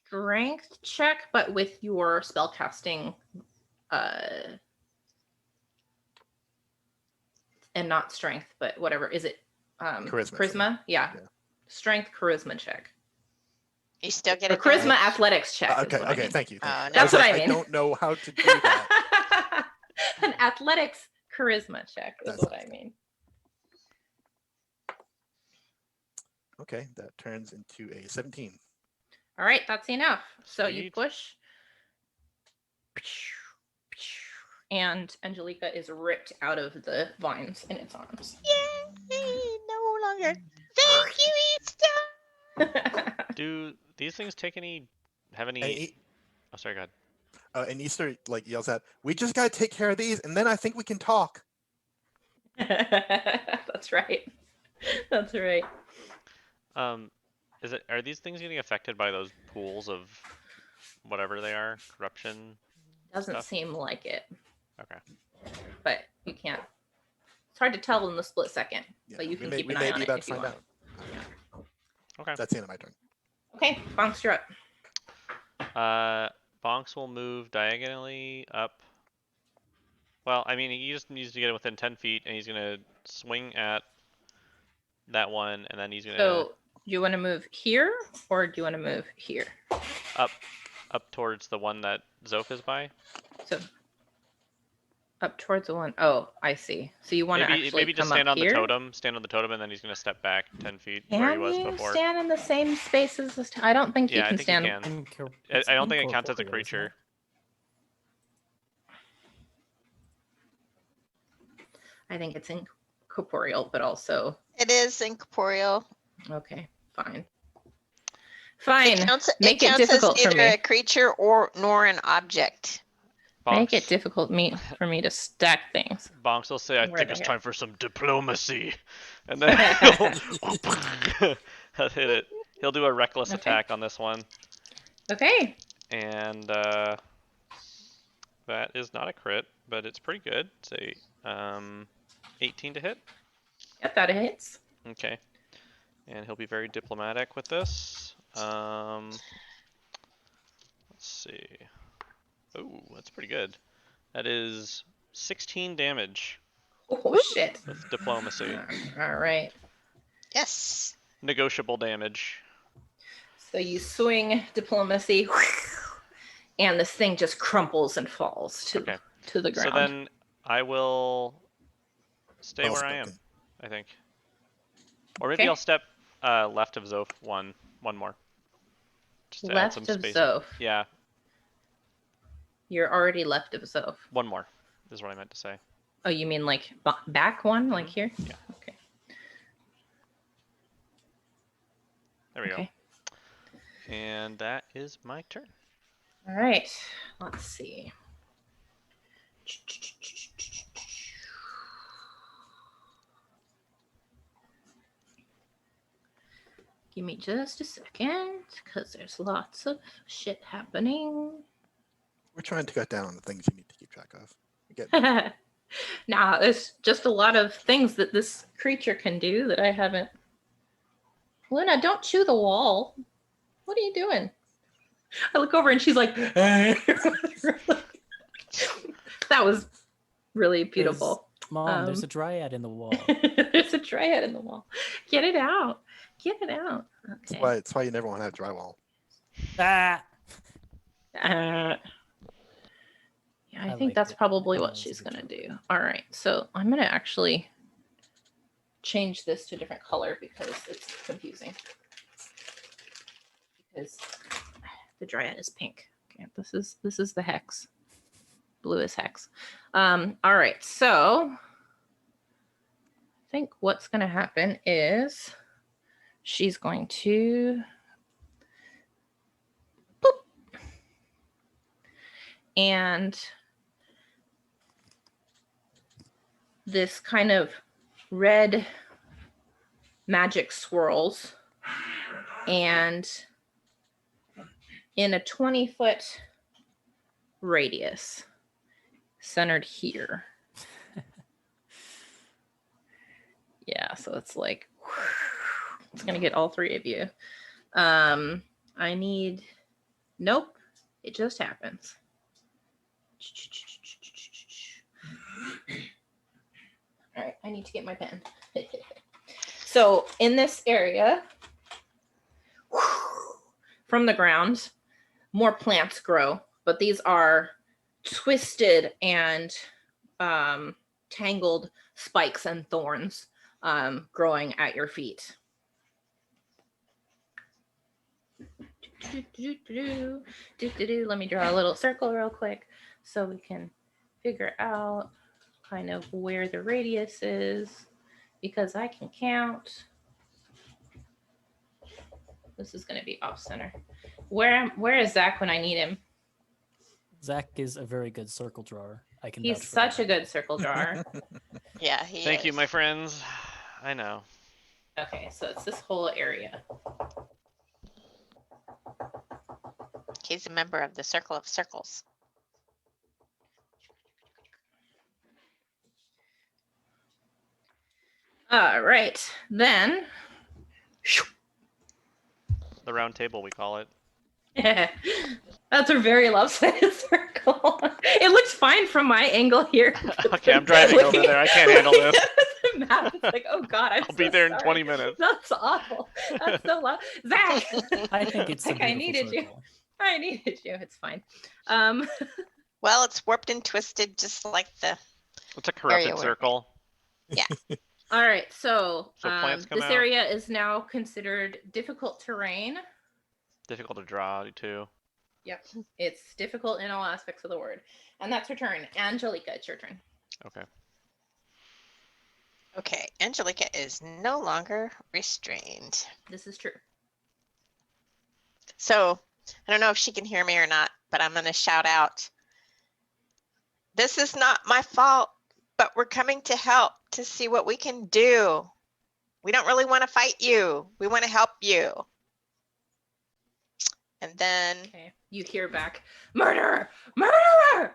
strength check, but with your spellcasting, and not strength, but whatever. Is it Charisma. Yeah. Yeah. Strength charisma check. You still get Or it. charisma athletics check. is Okay, what I okay, mean. thank you. Oh, no. That's what I I mean. don't know how to do that. An athletics charisma check is That's what I awesome. mean. Okay, that turns into a 17. All right, that's enough. So you Sweet. push, and Angelica is ripped out of the vines in its arms. Yay! No longer. Thank you, Easter. Do these things take any? Have any? And, Oh, sorry. Go ahead. and Easter like yells out, "We just got to take care of these, and then I think we can talk." That's right. That's right. Are these things getting affected by those pools of whatever they are? Corruption? Doesn't Stuff. seem like it, Okay. but you can't. It's hard to tell in the split second, Yeah, but you we can may, keep we an may eye on be it about if to you find want. out. Okay. That's the end of my turn. Okay, Bonks, you're up. Bonks will move diagonally up. Well, I mean, he just needs to get within 10 feet, and he's gonna swing at that one, and then he's gonna So, do you want to move here, or do you want to move here? up towards the one that Zoph is by. So, up towards the one. Oh, I see. So you want to actually Maybe just come stand up on here? the totem. Stand on the totem, and then he's gonna step back 10 feet where he Can was you before. stand in the same space as this? I don't think you Yeah, I can think stand. you can. It's I don't think it counts as a incorporeal, isn't creature. it? I think it's incorporeal, but also It is incorporeal. okay. Fine. It Fine. counts, Make it counts difficult as for either me. a creature nor an object. Make it Bonks, difficult for me to stack things. Bonks will say, "I Where think the it's heck? time for some diplomacy," and then he'll hit it. He'll do a reckless Okay. attack on this one, Okay. and that is not a crit, but it's pretty good. It's a 18 to hit. Yep, that hits. Okay, and he'll be very diplomatic with this. Let's see. Oh, that's pretty good. That is 16 damage Oh shit. with diplomacy. All right. Yes. Negotiable damage. So you swing diplomacy, and this thing just crumples and falls to Okay. the ground. So then I will stay Well where I am, spoken. I think. Or maybe Okay. I'll step left of Zoph one more. Just to add Left some of space. Zoph. Yeah, You're already left of Zoph. one more is what I meant to say. Oh, you mean like back one, like here? Yeah. Okay. There we Okay. go. And that is my turn. All right. Let's see. Give me just a second, because there's lots of shit happening. We're trying to cut down on the things you need to keep track of. We're getting Nah, there's just a lot of things that this creature can do that I haven't. Luna, don't chew the wall. What are you doing? I look over and she's like, that was really beautiful. Mom, there's a dryad in the wall. There's a dryad in the wall. Get it out. Get it out. That's Okay. why, it's why you never want to have drywall. Ah! Yeah, I I think like that's it. probably Yeah, what that's a she's good gonna job. do. All right, so I'm gonna actually change this to a different color because it's confusing. Because the dryad is pink. Okay, this is the hex. Blue is hex. All right, so I think what's gonna happen is she's going to boop, and this kind of red magic swirls, and in a 20-foot radius centered here. Yeah, so it's like it's gonna get all three of you. I need, nope, it just happens. All right, I need to get my pen. So in this area, from the ground, more plants grow, but these are twisted and tangled spikes and thorns growing at your feet. Let me draw a little circle real quick so we can figure out kind of where the radius is, because I can count. This is going to be off center. Where is Zach when I need him? Zach is a very good circle drawer. I can. He's vouch for such that. a good circle drawer. Yeah, he Thank you, is. my friends. I know. Okay, so it's this whole area. He's a member of the Circle of Circles. All right, then. The round table, we call it. That's a very lopsided circle. It looks fine from my angle here. Okay, I'm driving over there. I can't handle this. The map, it's like, oh God, I'll be there in 20 minutes. That's awful. That's so loud. Zach! I think it's a Zach, I beautiful needed you. circle. I needed you. It's fine. Well, it's warped and twisted just like the It's a corrupted Area where- circle. All right, so, So plants come this out. area is now considered difficult terrain. Difficult to draw too. Yep, it's difficult in all aspects of the word. And that's her turn. Angelica, it's your turn. Okay. Okay, Angelica is no longer restrained. This is true. So I don't know if she can hear me or not, but I'm going to shout out. This is not my fault, but we're coming to help to see what we can do. We don't really want to fight you. We want to help you. And then, Okay, you hear back, murderer, murderer!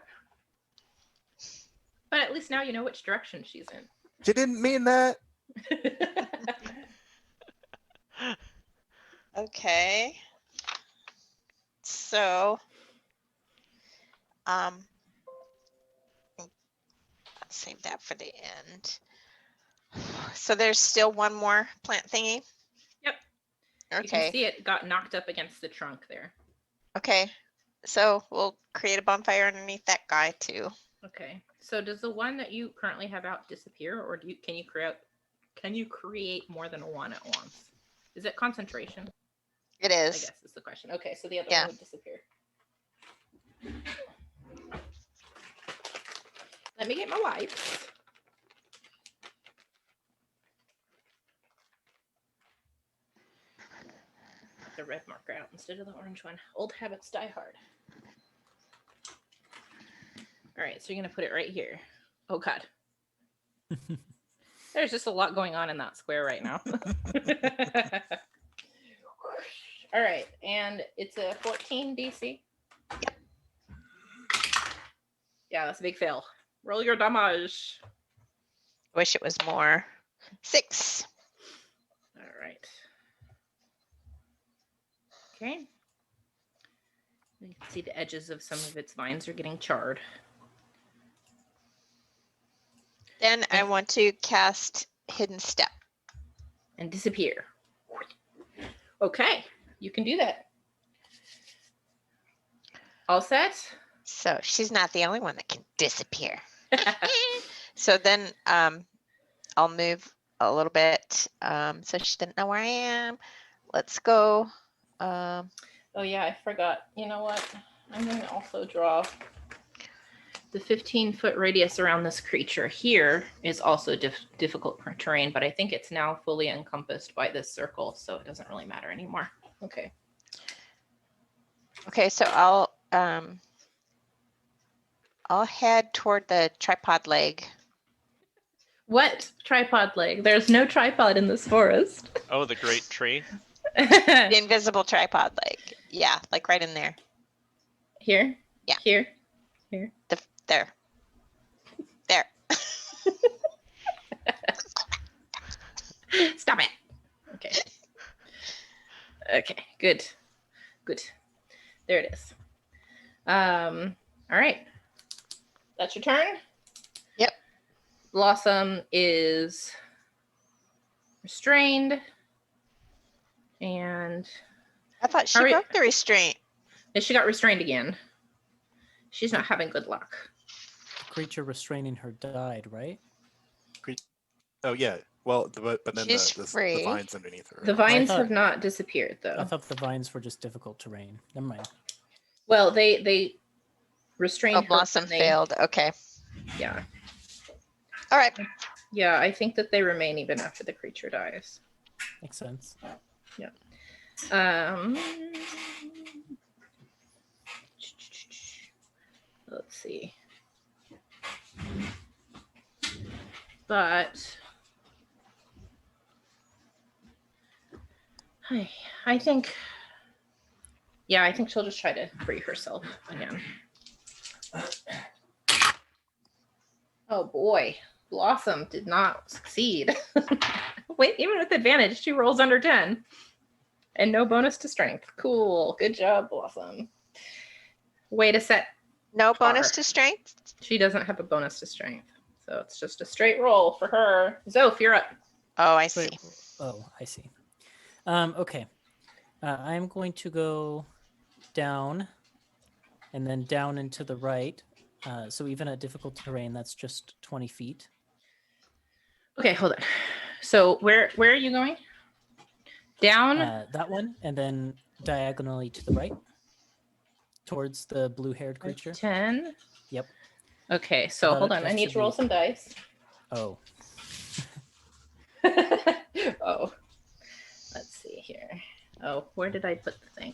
But at least now you know which direction she's in. You didn't mean that. okay. So, I'll save that for the end. So there's still one more plant thingy? Yep. You Okay. can see it got knocked up against the trunk there. Okay. So we'll create a bonfire underneath that guy too. Okay. So does the one that you currently have out disappear, or can you create more than one at once? Is it concentration? It I is. guess is the question. Okay, so the other Yeah. one would disappear. Let me get my wipes. The red marker out instead of the orange one. Old habits die hard. All right, so you're gonna put it right here. Oh God. There's just a lot going on in that square right now. All right, and it's a 14 DC. Yep. Yeah, that's a big fail. Roll your damage. Wish it was more. 6. All right. Okay. You can see the edges of some of its vines are getting charred. Then I want to cast Hidden Step. And disappear. Okay, you can do that. All set? So she's not the only one that can disappear. So then I'll move a little bit so she didn't know where I am. Let's go. Oh yeah, I forgot. You know what? I'm going to also draw the 15-foot radius around this creature. Here is also difficult terrain, but I think it's now fully encompassed by this circle, so it doesn't really matter anymore. Okay. Okay, so I'll head toward the tripod leg. What tripod leg? There's no tripod in this forest. Oh, the great tree. The invisible tripod leg. Yeah, like right in there. Here? Yeah. Here? There. There. Stop it. Okay. Okay, good. Good. There it is. All right. That's your turn? Yep. Blossom is restrained. And I thought she All right. broke the restraint. she got restrained again. She's not having good luck. The creature restraining her died, right? Oh yeah. Well, but then She's the free. vines underneath her. The vines thought- have not disappeared, I though. thought the vines were just difficult terrain. Never mind. Well, they restrained Oh, her Blossom when they- failed. Okay. Yeah. All right. Yeah, I think that they remain even after the creature dies. Makes sense. Let's see. But I think, yeah, I think she'll just try to free herself again. Oh boy, Blossom did not succeed. Wait, even with advantage, she rolls under 10. And no bonus to strength. Cool. Good job, Blossom. Way to set. No bonus Tar. to strength? She doesn't have a bonus to strength. So it's just a straight roll for her. Zoph, you're up. Oh, I see. Wait, oh, I see. Okay. I'm going to go down and then down and to the right. So even at difficult terrain, that's just 20 feet. Okay, hold on. So where are you going? Down? That one, and then diagonally to the right towards the blue-haired creature. 10. Yep. Okay, so That- hold on. that I need should to roll be- some dice. Oh, Oh. Let's see here. Oh, where did I put the thing?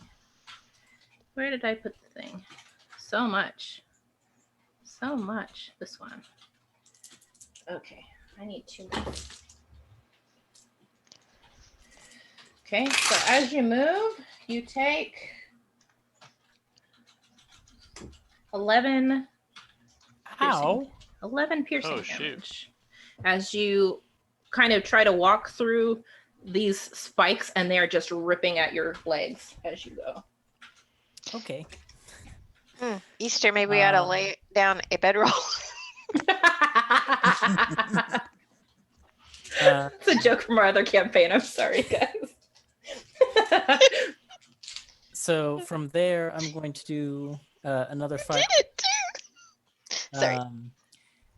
Where did I put the thing? So much. So much. This one. Okay, I need 2 more. Okay, so as you move, you take 11 ow! 11 piercing Oh, shoot. damage. As you kind of try to walk through these spikes, and they are just ripping at your legs as you go. Okay. Easter, maybe we ought to Um, lay down a bedroll. It's a joke from our other campaign. I'm sorry, guys. So from there, I'm going to do another fire. Did it too. Sorry.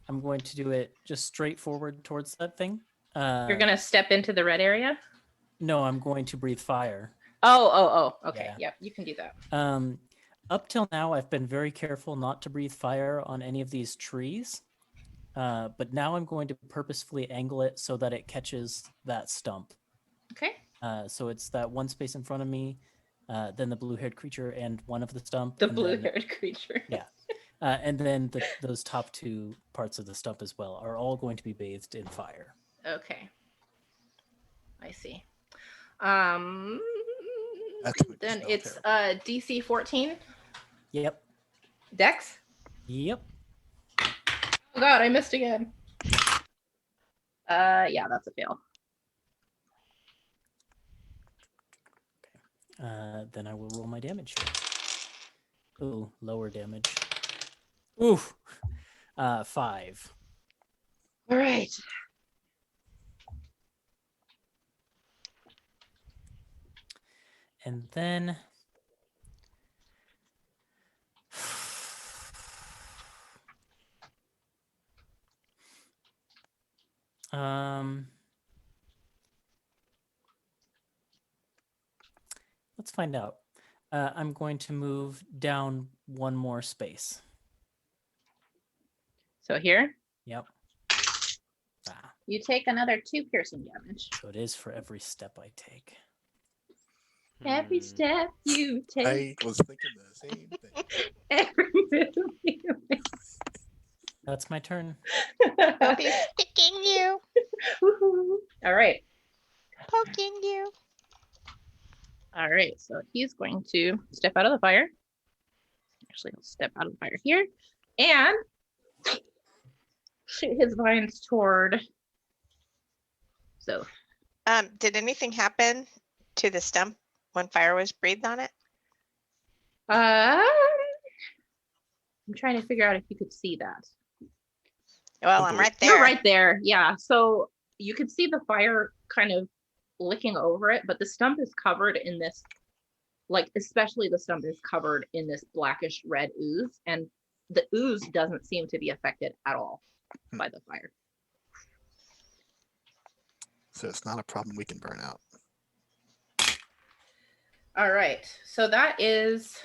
I'm going to do it just straight forward towards that thing. You're gonna step into the red area. No, I'm going to breathe fire. Oh. Okay. Yeah. Yep, you can do that. Up till now, I've been very careful not to breathe fire on any of these trees. But now I'm going to purposefully angle it so that it catches that stump. Okay. So it's that one space in front of me, then the blue-haired creature and one of the stump. The and then- blue-haired creature. Yeah. And then those top 2 parts of the stump as well are all going to be bathed in fire. Okay. I see. That's what Then smells it's terrible. DC 14 Yep. Dex. Yep. Oh god, I missed again. Yeah, that's a fail. Then I will roll my damage here. Ooh, lower damage. Oof. 5. All right. And then let's find out. I'm going to move down one more space. So here, Yep. Ah, you take another 2 piercing damage. so it is for every step I take. Every Hmm. step you take, I was thinking the same thing. every move you make. That's my turn. I'll be sticking you, Woohoo. All right. poking you. All right. So he's going to step out of the fire. Actually, he'll step out of the fire here and shoot his vines toward. So, Did anything happen to the stump when fire was breathed on it? I'm trying to figure out if you could see that. Well, I'm right there. You're right there. Yeah. So you could see the fire kind of licking over it, but the stump is covered in this, like, especially the stump is covered in this blackish red ooze, and the ooze doesn't seem to be affected at all by the fire. So it's not a problem we can burn out. All right. So that is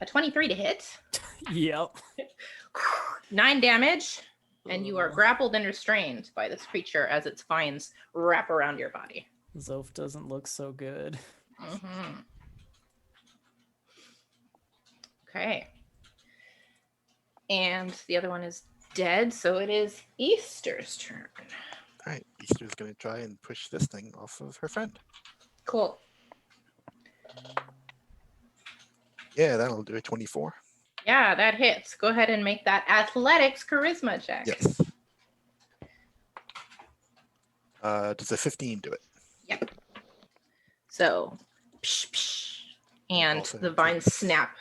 a 23 to hit, Yep. 9 damage, and you are Ugh. grappled and restrained by this creature as its vines wrap around your body. Zoph doesn't look so good. Mhm. Okay. And the other one is dead, so it is Easter's turn. All right, Easter's going to try and push this thing off of her friend. Cool. Yeah, that'll do a 24. Yeah, that hits. Go ahead and make that athletics charisma check. Yes. Does a 15 do it? Yep. So, psh, psh, and Also the vines takes snap.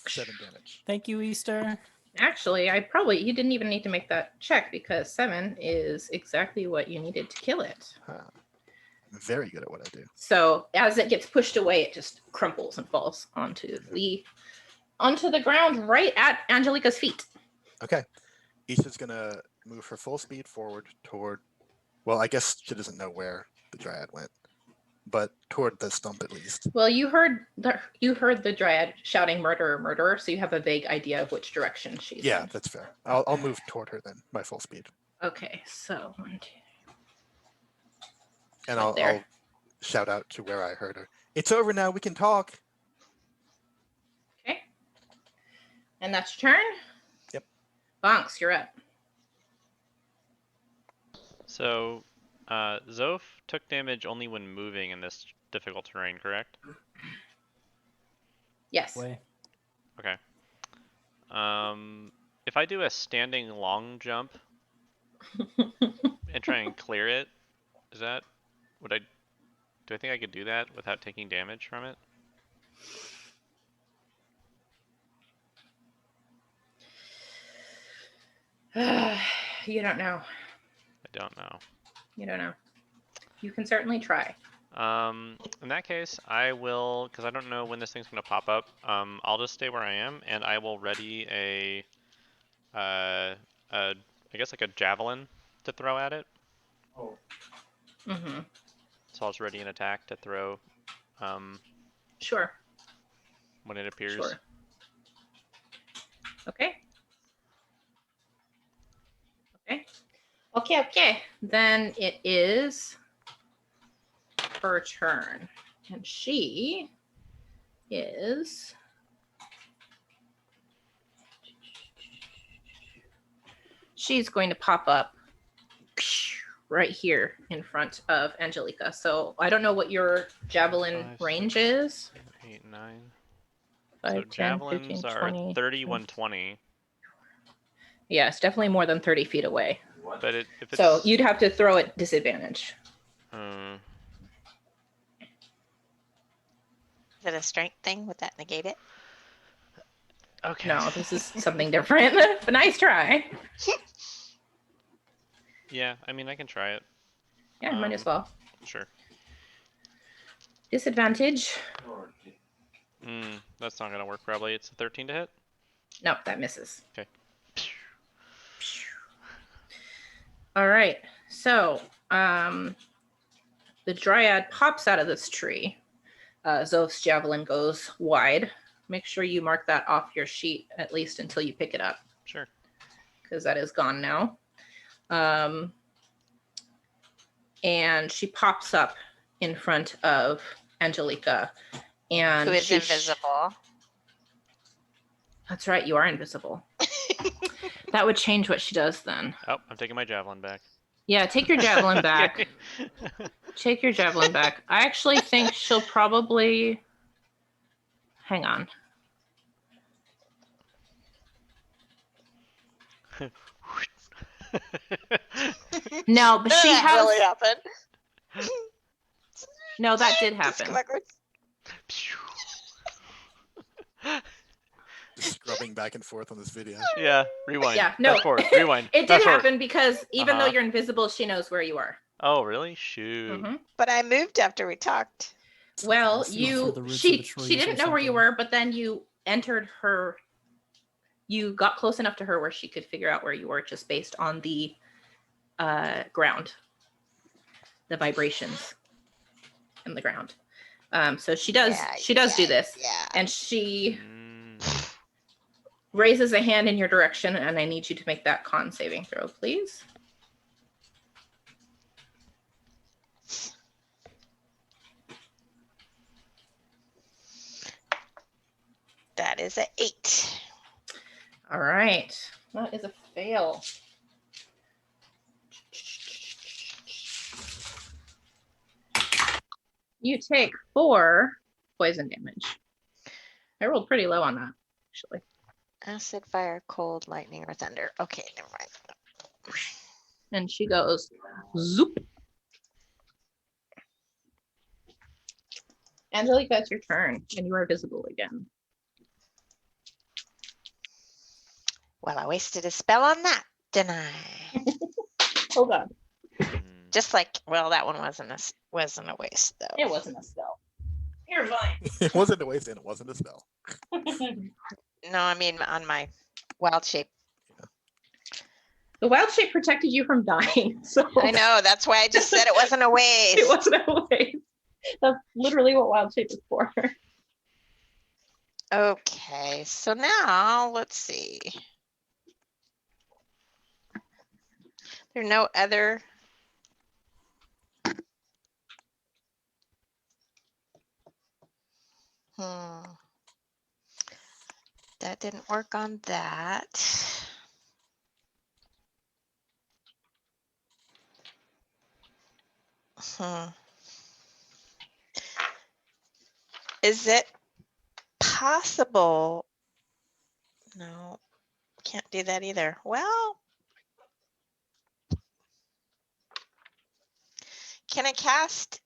7 damage. Thank you, Easter. Actually, you didn't even need to make that check because 7 is exactly what you needed to kill it. Huh. I'm very good at what I do. So as it gets pushed away, it just crumples and falls onto the ground right at Angelica's feet. Okay. Easter's going to move her full speed forward toward, well, I guess she doesn't know where the dryad went, but toward the stump at least. Well, you heard the dryad shouting "murderer, murderer," so you have a vague idea of which direction she's Yeah, in. that's fair. I'll move toward her then by full speed. Okay, so 1, 2. And Right I'll there. shout out to where I heard her. It's over now. We can talk. Okay. And that's your turn? Yep. Bonks, you're up. So, Zoph took damage only when moving in this difficult terrain, correct? Yes. Way. Okay. If I do a standing long jump and try and clear it, do I think I could do that without taking damage from it? You don't know. I don't know. You don't know. You can certainly try. In that case, I will, because I don't know when this thing's going to pop up, I'll just stay where I am, and I will ready I guess like a javelin to throw at it. Mm-hmm. So I'll just ready an attack to throw, Sure. when it appears. Sure. Okay. Okay. Then it is her turn. And she's going to pop up right here in front of Angelica. So I don't know what your javelin 5, range 6, is. 8, 9. 5, So 10, javelins 15, are 20. 30, 120. Yeah, it's definitely more than 30 feet away. But if it's So you'd have to throw at disadvantage. Is it a strength thing? Would that negate it? Okay. No, this is something different. But nice try. Yeah, I mean I can try it. Yeah, might as well. Sure. Disadvantage. That's not gonna work probably. It's a 13 to hit. Nope, that misses. Okay. All right. So, the dryad pops out of this tree. Zoph's javelin goes wide. Make sure you mark that off your sheet at least until you pick it up, Sure. because that is gone now. And she pops up in front of Angelica, and Who is she invisible. That's right, you are invisible. That would change what she does then. Oh, I'm taking my javelin back. Yeah, take your javelin back. Okay. Take your javelin back. I actually think she'll probably... Hang on. No, but she That has... really happened. No, that did Just happen. go backwards. Just scrubbing back and forth on this video. Yeah, rewind. Yeah, no. Fast forward, rewind. It did fast forward. happen because even though Uh-huh. you're invisible, she knows where you are. Oh, really? Shoot. Mhm. But I moved after we talked. Well, Listen for the roots of she the trees or didn't know where you something. were, but then you entered her. You got close enough to her where she could figure out where you were just based on the ground, the vibrations in the ground. So she does do this, Yeah. and she Mm. raises a hand in your direction, and I need you to make that con saving throw, please. That is an 8. All right, that is a fail. You take 4 poison damage. I rolled pretty low on that, actually. Acid, fire, cold, lightning, or thunder. Okay, never mind. And she goes, zoop. Angelica, it's your turn, and you are visible again. Well, I wasted a spell on that, didn't I? Hold on. Just like, well, that one wasn't a waste though. It wasn't a spell. You're fine. It wasn't a waste and it wasn't a spell. No, I mean on my wild shape. The wild shape protected you from dying, so I know, that's why I just said it wasn't a waste. it wasn't a waste. That's literally what wild shape is for. Okay, so now let's see. There are no other. That didn't work on that. Is it possible? No, can't do that either. Well, can I cast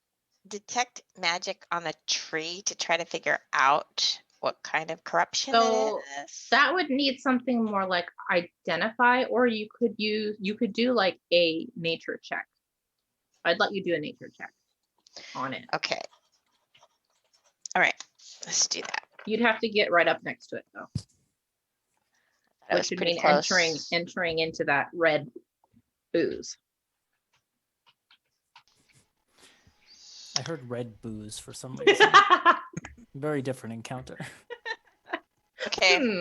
detect magic on the tree to try to figure out what kind of corruption So it is? that would need something more like identify, or you could do like a nature check. I'd let you do a nature check on it. Okay. All right, let's do that. You'd have to get right up next to it though, That which was would pretty mean close. entering into that red ooze. I heard red booze for some reason. Very different encounter. Okay,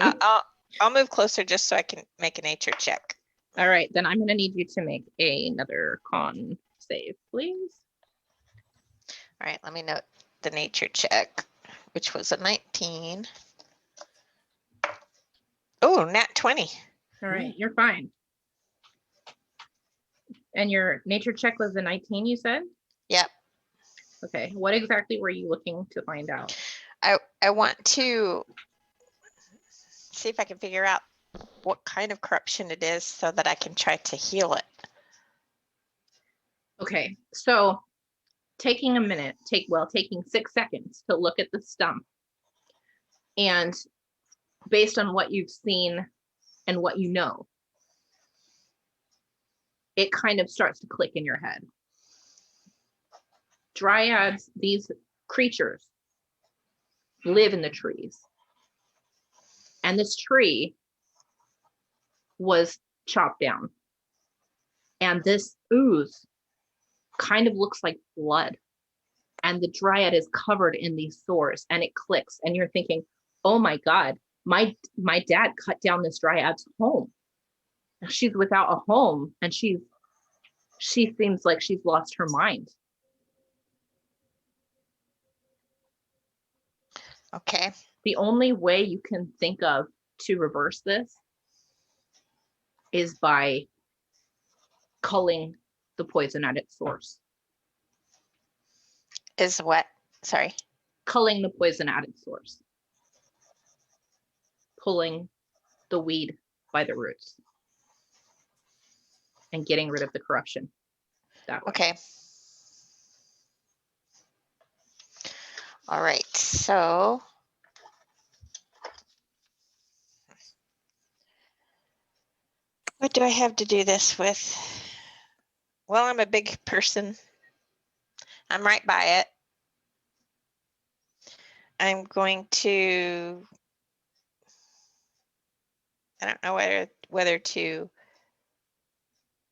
I'll move closer just so I can make a nature check. All right, then I'm gonna need you to make another con save, please. All right, let me note the nature check, which was a 19. Oh, nat 20. All right, you're fine. And your nature check was the 19, you said? Yep. Okay, what exactly were you looking to find out? I want to see if I can figure out what kind of corruption it is so that I can try to heal it. Okay, so taking a minute, taking 6 seconds to look at the stump. And based on what you've seen and what you know, it kind of starts to click in your head. Dryads, these creatures live in the trees. And this tree was chopped down. And this ooze kind of looks like blood. And the dryad is covered in these sores and it clicks. And you're thinking, oh my God, my dad cut down this dryad's home. She's without a home and she seems like she's lost her mind. Okay. The only way you can think of to reverse this is by culling the poison at its source. Is what? Sorry. Culling the poison at its source. Pulling the weed by the roots. And getting rid of the corruption that way. Okay. All right. So what do I have to do this with? Well, I'm a big person. I'm right by it. I'm going to, I don't know whether to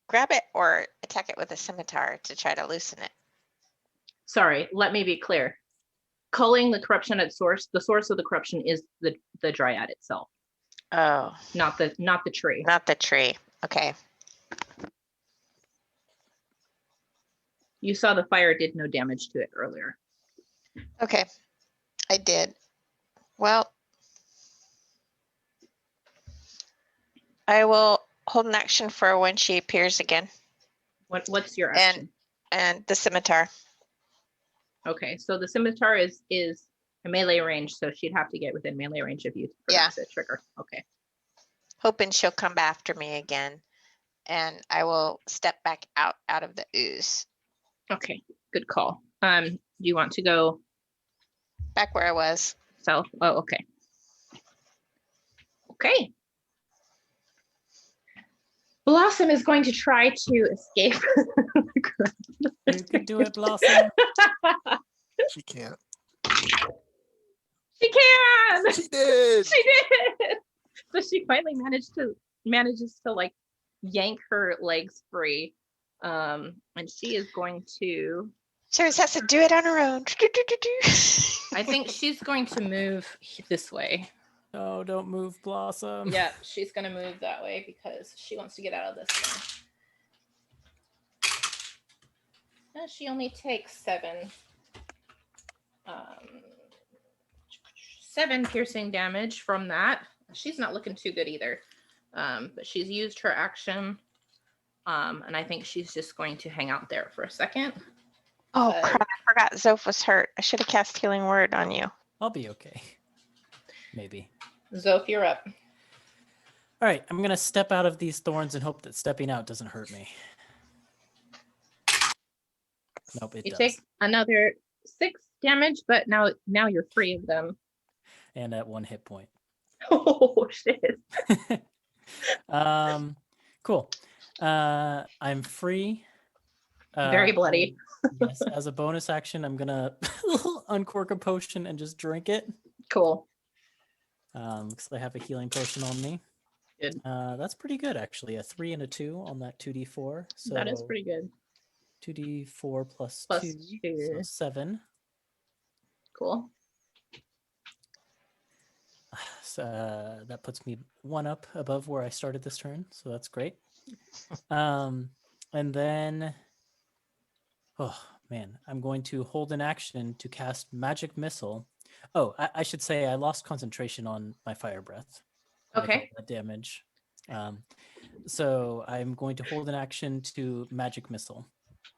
grab it or attack it with a scimitar to try to loosen it. Sorry, let me be clear. Culling the corruption at source, the source of the corruption is the dryad itself. Oh. Not the tree. Not the tree. Okay. You saw the fire did no damage to it earlier. Okay. I did. Well, I will hold an action for when she appears again. What's your action? And the scimitar. Okay, so the scimitar is a melee range, so she'd have to get within melee range of you for that to trigger. Okay. Hoping she'll come after me again. And I will step back out of the ooze. Okay, good call. Do you want to go back where I was? South. Oh, okay. Okay. Blossom is going to try to escape. You can do it, Blossom. She can't. She can. She did. She did. So she finally manages to like yank her legs free. And she is going to. She always has to do it on her own. I think she's going to move this way. Oh, don't move, Blossom. Yeah, she's going to move that way because she wants to get out of this thing. She only takes 7 piercing damage from that. She's not looking too good either. But she's used her action. And I think she's just going to hang out there for a second. Oh, crap. I forgot Zoph was hurt. I should have cast Healing Word on you. I'll be okay. Maybe. Zoph, you're up. All right, I'm going to step out of these thorns and hope that stepping out doesn't hurt me. Nope, it does. You take another 6 damage, but now you're free of them. And at 1 hit point. Oh, shit. Cool. I'm free. Very bloody. Yes, as a bonus action, I'm gonna uncork a potion and just drink it. Cool. Because I have a healing potion on me. Good. That's pretty good, actually. A 3 and a 2 on that 2d4. So that is pretty good. 2d4 plus 2, 2. so 7. Cool. So that puts me 1 up above where I started this turn, so that's great. And then, oh man, I'm going to hold an action to cast Magic Missile. Oh, I should say I lost concentration on my Fire Breath. Okay. That damage. So I'm going to hold an action to Magic Missile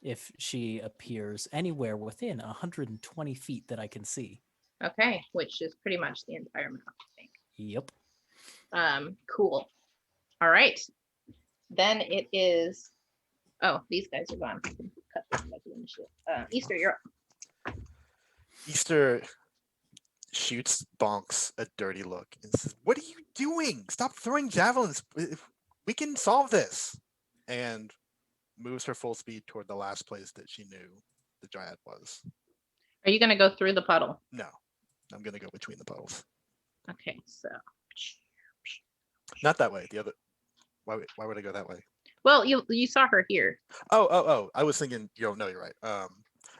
if she appears anywhere within 120 feet that I can see. Okay, which is pretty much the entire map, I think. Yep. Cool. All right. Then it is. Oh, these guys are gone. I can cut this guy's initiative. Easter, you're up. Easter shoots Bonks a dirty look and says, "What are you doing? Stop throwing javelins. We can solve this." And moves her full speed toward the last place that she knew the dryad was. Are you gonna go through the puddle? No, I'm gonna go between the puddles. Okay, so. Not that way. The other. Why would I go that way? Well, you saw her here. Oh! I was thinking. No, you're right.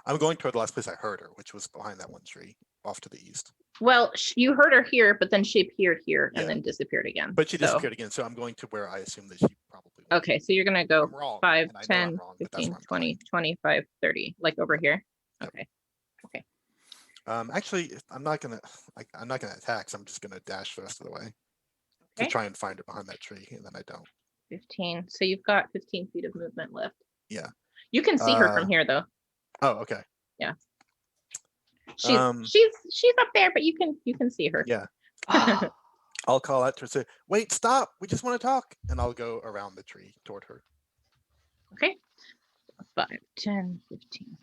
I'm going toward the last place I heard her, which was behind that one tree, off to the east. Well, you heard her here, but then she appeared here and Yeah. then disappeared again. But she so- disappeared again, so I'm going to where I assume that she probably went. Okay, so you're gonna go I'm wrong, 5, and I know 10, I'm wrong, but that's 15, where I'm 20, going. 25, 30, like over here. Yep. Okay. Actually, I'm not gonna attack. So I'm just gonna dash the rest of the way Okay. to try and find her behind that tree, and then I don't. 15. So you've got 15 feet of movement left. Yeah. You can see her from here though. Oh, okay. She's up there, but you can see her. Yeah. I'll call out to her and say, "Wait, stop! We just want to talk," and I'll go around the tree toward her. Okay. 5, 10, 15.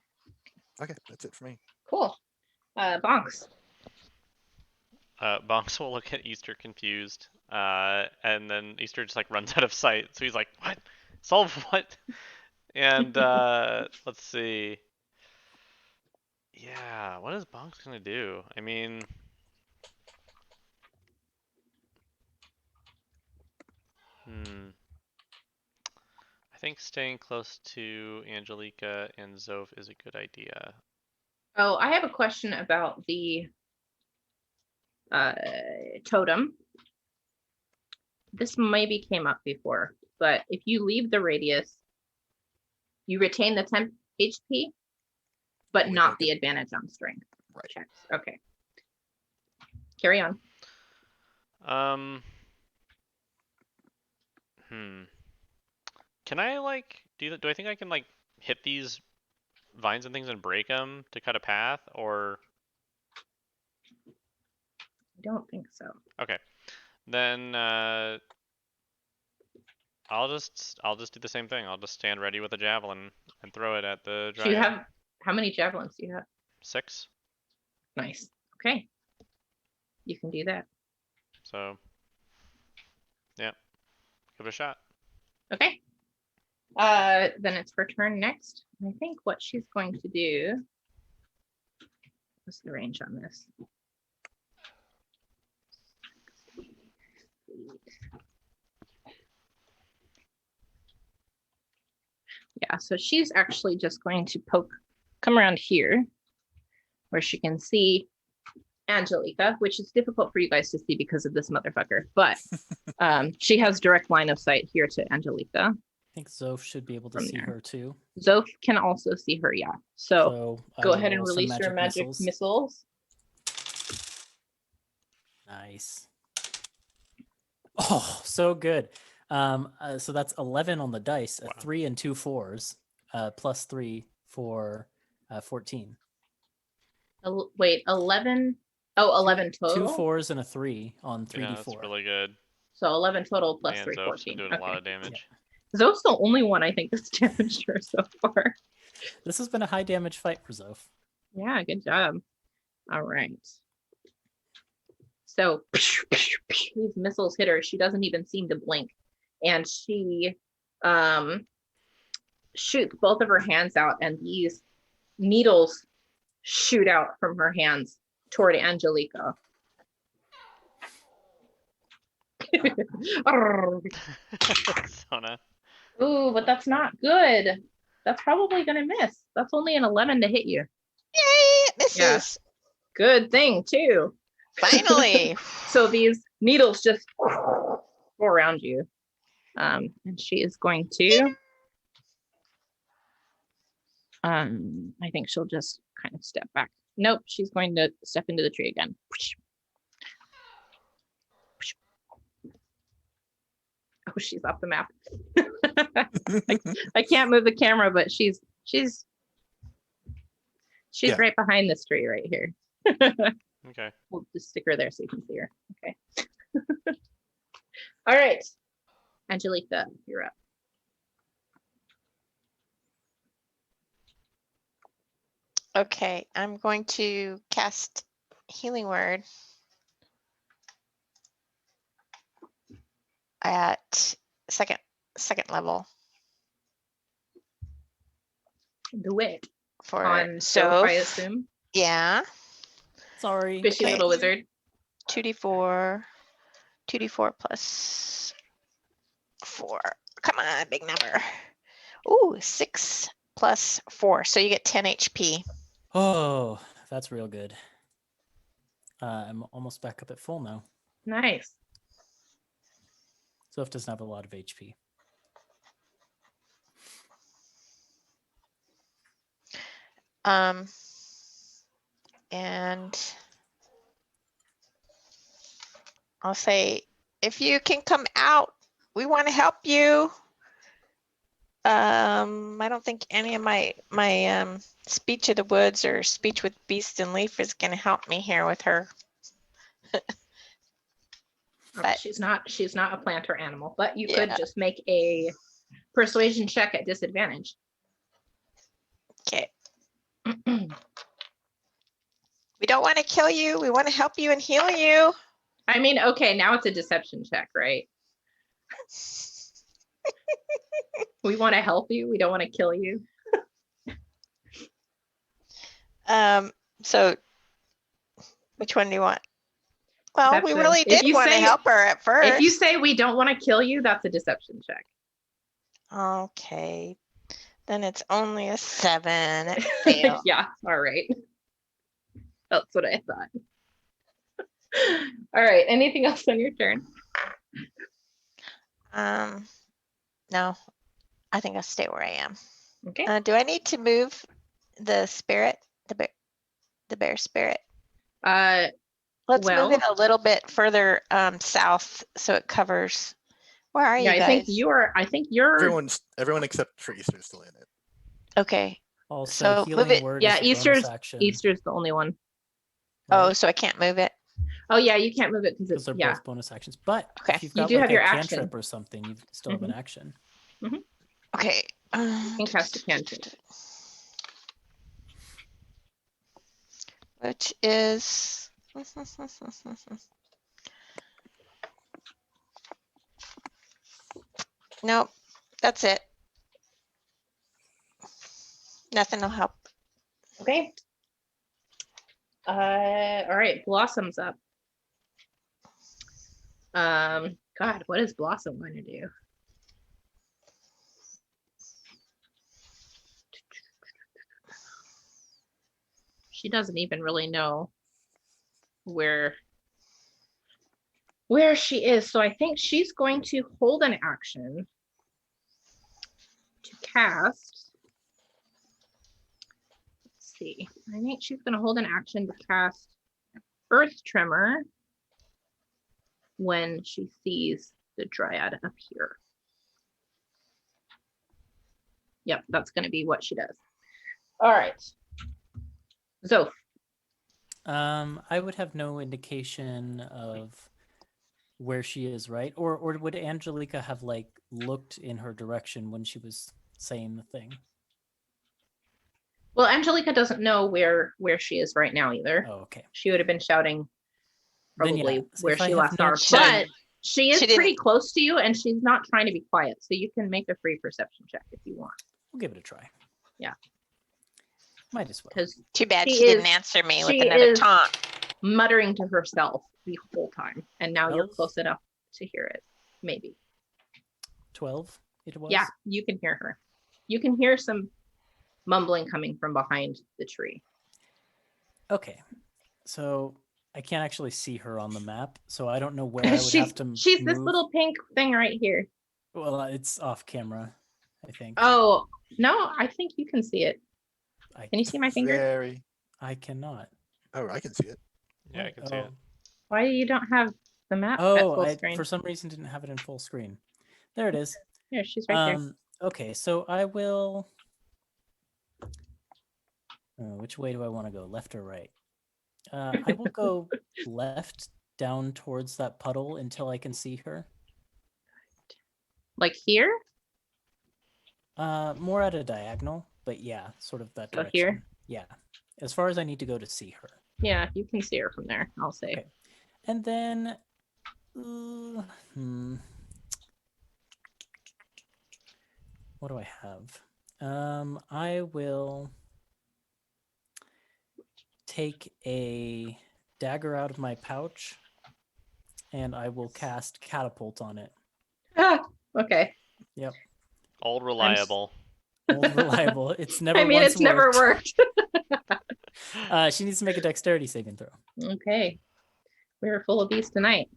Okay, that's it for me. Cool. Bonks. Bonks will look at Easter confused, and then Easter just like runs out of sight. So he's like, "What? Solve what?" And let's see. Yeah, what is Bonks gonna do? I mean, I think staying close to Angelica and Zoph is a good idea. Oh, I have a question about the totem. This maybe came up before, but if you leave the radius, you retain the 10 HP, but We not don't the advantage on strength Right. checks. Okay. Carry on. Can I like do I think I can like hit these vines and things and break them to cut a path, or I don't think so. okay, then I'll just do the same thing. I'll just stand ready with a javelin and throw it at the Do you dryad. have, how many javelins do you have? 6. Nice. Okay. You can do that. So yeah, give it a shot. Okay. Then it's her turn next. I think what she's going to do. What's the range on this? Yeah, so she's actually just going to come around here where she can see Angelica, which is difficult for you guys to see because of this motherfucker, but she has direct line of sight here to Angelica. I think Zoph should be able to From see there. her too. Zoph can also see her, yeah. So I go will ahead and roll some release your magic missiles. Nice. Oh, so good. So that's 11 on the dice, Wow. 3 and 2 4s, plus 3 for 14. Wait, 11. Oh, 11 2 total. 4s and a 3 on 3d4. Yeah, that's really good. So 11 total plus Man, 3, Zoph's 14. been doing a lot of damage. Zoph's the only one I think that's damaged her so far. This has been a high damage fight for Zoph. Yeah, good job. All right. So these missiles hit her. She doesn't even seem to blink. And she shoots both of her hands out, and these needles shoot out from her hands toward Angelica. Sona. Ooh, but that's not good. That's probably gonna miss. That's only an 11 to hit you. Yay! This Yeah. is Good thing too. finally. So these needles just go around you. And she is going to I think she'll just kind of step back. Nope, she's going to step into the tree again. Oh, she's off the map. I can't move the camera, but she's Yeah. right behind this tree right here. Okay. We'll just stick her there so you can see her. Okay. All right. Angelica, you're up. Okay, I'm going to cast Healing Word at second Do level it for on Soph, I Soph. assume. Yeah. Sorry. Fishy Okay. little wizard. 2d4. 2d4 plus 4. Come on, big number. Ooh, 6 plus 4. So you get 10 HP. Oh, that's real good. I'm almost back up at full now. Nice. Soph doesn't have a lot of HP. And I'll say, if you can come out, we want to help you. I don't think any of my speech of the woods or speech with beast and leaf is going to help me here with her. Oh, But- she's not a plant or animal, but you could Yeah. just make a persuasion check at disadvantage. Okay. We don't want to kill you. We want to help you and heal you. I mean, okay, now it's a deception check, right? We want to help you. We don't want to kill you. So which one do you want? Well, we Deception. really If did you want to say- help her at first. If you say we don't want to kill you, that's a deception check. Okay. Then it's only a 7. It failed. Yeah, all right. That's what I thought. All right, anything else on your turn? No, I think I'll stay where I am. Okay. Do I need to move the spirit, the bear spirit? Let's move it Well- a little bit further south so it covers. Where are Yeah, you I guys? think you're Everyone except for Easter's still in it. Okay. Also, So move healing it- word yeah, is a bonus Easter's action. Easter's the only one. Oh, right? so I can't move it. Oh yeah, you can't move it because Because it's they're yeah. both bonus actions. But Okay. if you've You got do like have a your cantrip action. or something, you still have an action. Okay. You can cast a cantrip. Which is nope. That's it. Nothing will help. Okay. All right, Blossom's up. God, what is Blossom going to do? She doesn't even really know where she is. So I think she's going to hold an action to cast. Let's see. I think she's going to hold an action to cast Earth Tremor when she sees the Dryad up here. Yep, that's going to be what she does. All right. Zoph. I would have no indication of where she is, right? Or would Angelica have like looked in her direction when she was saying the thing? Well, Angelica doesn't know where she is right now either. Oh, okay. She would have been shouting Then, probably yeah, where if I she have last no saw her. clue- But she is She didn't- pretty close to you and she's not trying to be quiet. So you can make a free perception check if you want. We'll give it a try. Yeah. Might as well. Because Too bad She she didn't is- answer me with she another is- taunt. muttering to herself the whole time. And now you're 12? close enough to hear it. Maybe. 12 it was? Yeah, you can hear her. You can hear some mumbling coming from behind the tree. Okay. So I can't actually see her on the map, so I don't know where I would have to she's this move. little pink thing right here. Well, it's off camera, I think. Oh, no, I think you can see it. I, Can you see my finger? Very. I cannot. Oh, I can see it. Yeah, I What? can see it. Why you don't have the map at Oh, full I screen? for some reason didn't have it in full screen. There it is. Here, she's right there. Okay, so I will. Which way do I want to go, left or right? I will go left down towards that puddle until I can see her. Like here? More at a diagonal, but yeah, sort of that So direction. here? Yeah, as far as I need to go to see her. Yeah, you can see her from there, I'll say. Okay. And then, what do I have? I will take a dagger out of my pouch and I will cast catapult on it. Ah, okay. Yep. Old reliable. Old reliable. It's never I mean, once it's never worked. She needs to make a dexterity saving throw. Okay. We're full of these tonight.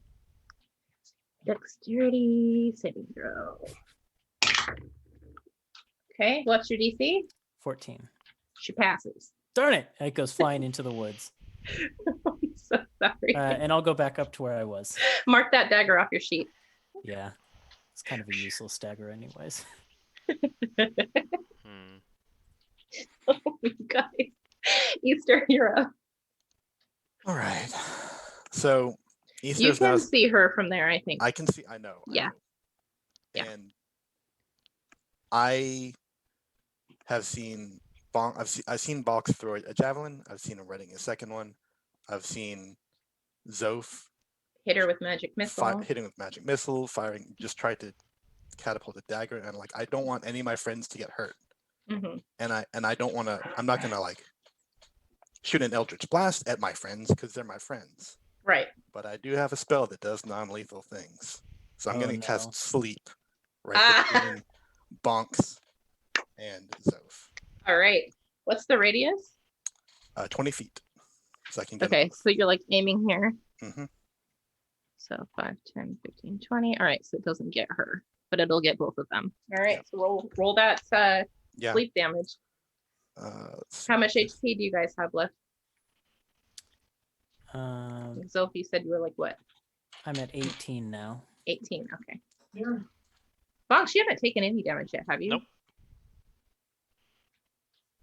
Dexterity saving throw. Okay, what's your DC? 14. She passes. Darn it! It goes flying into the woods. I'm so sorry. And I'll go back up to where I was. Mark that dagger off your sheet. Yeah. It's kind of a useless dagger anyways. Hmm. Oh, you guys. Easter, you're up. All right. So You Easter's can now. see her from there, I think. I can see. I know. I Yeah. know. Yeah. And I have seen Bonk. I've seen Bonk throw a javelin. I've seen him reading a second one. I've seen Zoph Hit her with magic missile. hitting with magic missile, firing. Just tried to catapult a dagger, and like I don't want any of my friends to get hurt. Mm-hmm. And I don't want to. I'm not gonna like shoot an eldritch blast at my friends because they're my friends. Right. But I do have a spell that does non-lethal things, so I'm Oh, gonna no. cast sleep right between Bonks and Zoph. All right. What's the radius? 20 feet, so I can get. Okay, so you're like aiming here. Mm-hmm. So 5, 10, 15, 20. All right, so it doesn't get her, but it'll get both of them. All right, Yep. so roll that Yeah. sleep damage. Let's How much see. HP do you guys have left? Zoph, you said you were like what? I'm at 18 now. 18. Okay. Yeah. Bonks, you haven't taken any damage yet, have you? Nope.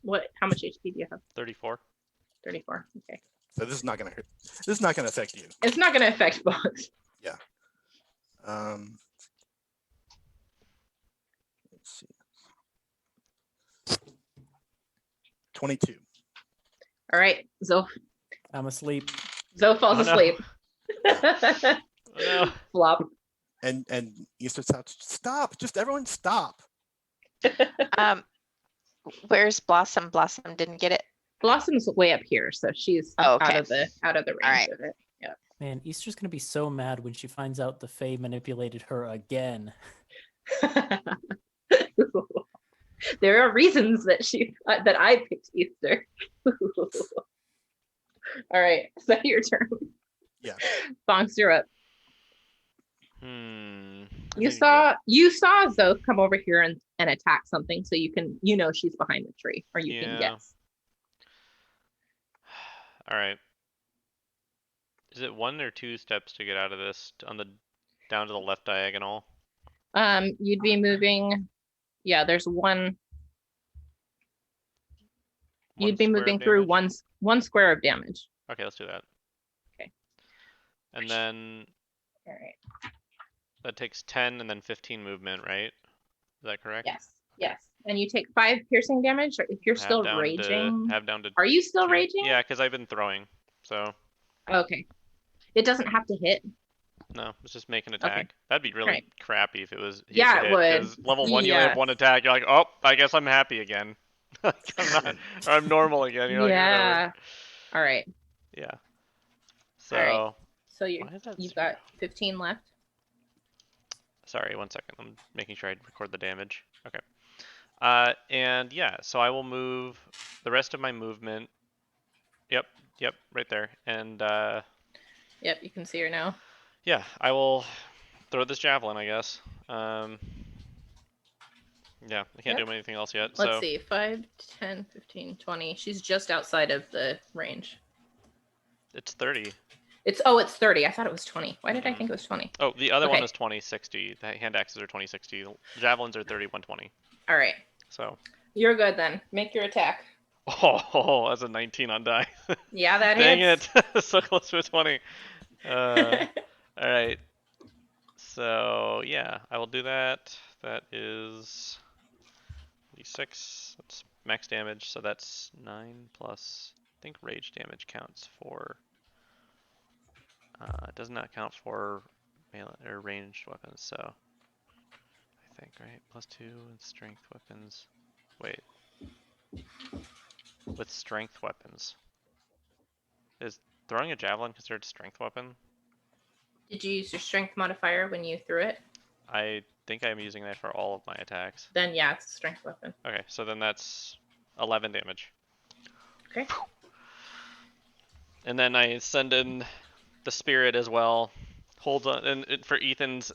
What? How much HP do you have? 34. 34. Okay. So this is not gonna hurt. This is not gonna affect you. It's not going to affect Bonks. Let's see. 22. All right, Zoph. I'm asleep. Zoph falls Oh, no. asleep. Oh, no. Flop. And Easter shouts, "Stop! Just everyone stop!" Where's Blossom? Blossom didn't get it. Blossom's way up here, so she's Oh, out okay. of the range right. of it. Man, Easter's gonna be so mad when she finds out the Fae manipulated her again. There are reasons that that I picked Easter. All right, is that your turn? Yeah. Bonks, you're up. Hmm. You saw Zoph come over here and attack something, so you know she's behind the tree, or you can Yeah. guess. All right. Is it 1 or 2 steps to get out of this down to the left diagonal? You'd be moving. Yeah, there's one. You'd be square of moving through damage? one square of damage. Okay, let's do that. Okay. And then All right. that takes 10 and then 15 movement, right? Is that correct? Yes. And you take 5 piercing damage, or if you're Half still down raging. half down to Are you still 2. raging? Yeah, because I've been throwing. So Okay. It doesn't have to hit. no, it's just make an attack. That'd be really Right. crappy if it was. he Yeah, has to it hit, would. 'cause level 1, you only have 1 attack. You're like, oh, I guess I'm happy again. I'm normal again. You're like, Yeah. whatever. All right. Yeah. So right. So why is that you've 0? got 15 left. Sorry, 1 second. I'm making sure I record the damage. Okay. And yeah, so I will move the rest of my movement. Yep, right there. And Yep, you can see her now. yeah, I will throw this javelin, I guess. Yeah, I can't do anything else yet. Let's so see. 5, 10, 15, 20. She's just outside of the range. it's 30. It's 30. I thought it was 20. Why did I think it was 20? Oh, the other one Okay. is 2060. The hand axes are 2060. Javelins are 3120. All right. So You're good then. Make your attack. oh, that's a 19 on die. Yeah, that Dang hits. it. So close to a 20. All right. So yeah, I will do that. That is d6. That's max damage. So that's 9 plus. I think rage damage counts for. It does not count for melee or ranged weapons. So I think right +2 with strength weapons. Wait. With strength weapons. Is throwing a javelin considered a strength weapon? Did you use your strength modifier when you threw it? I think I'm using that for all of my attacks. Then yeah, it's a strength weapon. Okay, so then that's 11 damage. Okay. And then I send in the spirit as well. Holds on, and for Ethan's,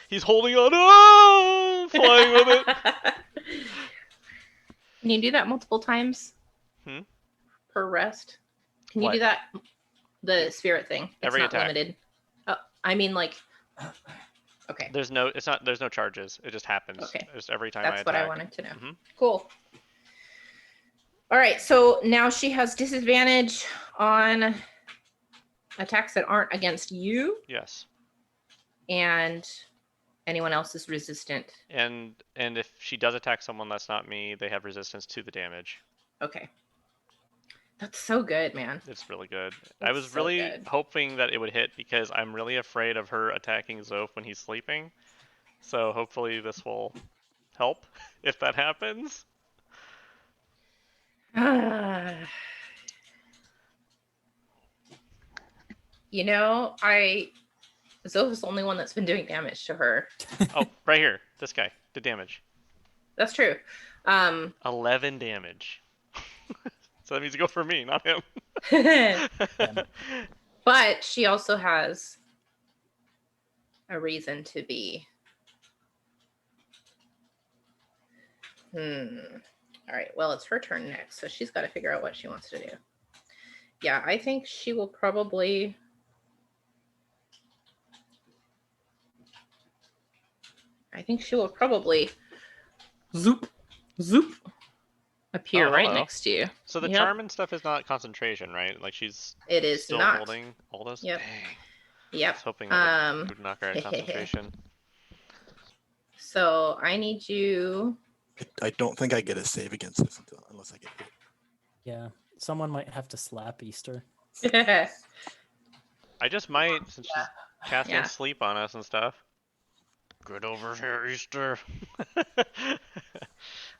he's holding on, flying with it. Can you do that multiple times? Hmm? Per rest? Can you What? do that? The spirit thing. It's Every not attack. limited. Oh, I mean like. Okay. There's no charges. It just happens. Okay. Just every time That's I what I attack. wanted to know. Mhm. Cool. All right, so now she has disadvantage on attacks that aren't against you, Yes. and anyone else is resistant. And if she does attack someone that's not me, they have resistance to the damage. Okay. That's so good, man. It's really good. I That's was so really good. hoping that it would hit because I'm really afraid of her attacking Zoph when he's sleeping. So hopefully this will help if that happens. You know, Zova's the only one that's been doing damage to her. Oh, right here. This guy did damage. That's true. 11 damage. So that means you go for me, not him. But she also has a reason to be. All right. Well, it's her turn next, so she's got to figure out what she wants to do. Yeah, I think she will probably. Zoop appear Oh, right hello. next to you. So the Yep. charm and stuff is not concentration, right? Like she's It is still not. holding all those? Yep. Dang. I Yep. was hoping that would knock her out of concentration. So I need you. I don't think I get a save against this unless I get hit. Yeah, someone might have to slap Easter. I just might, since she's casting Yeah. sleep on us and stuff. Get over here, Easter. All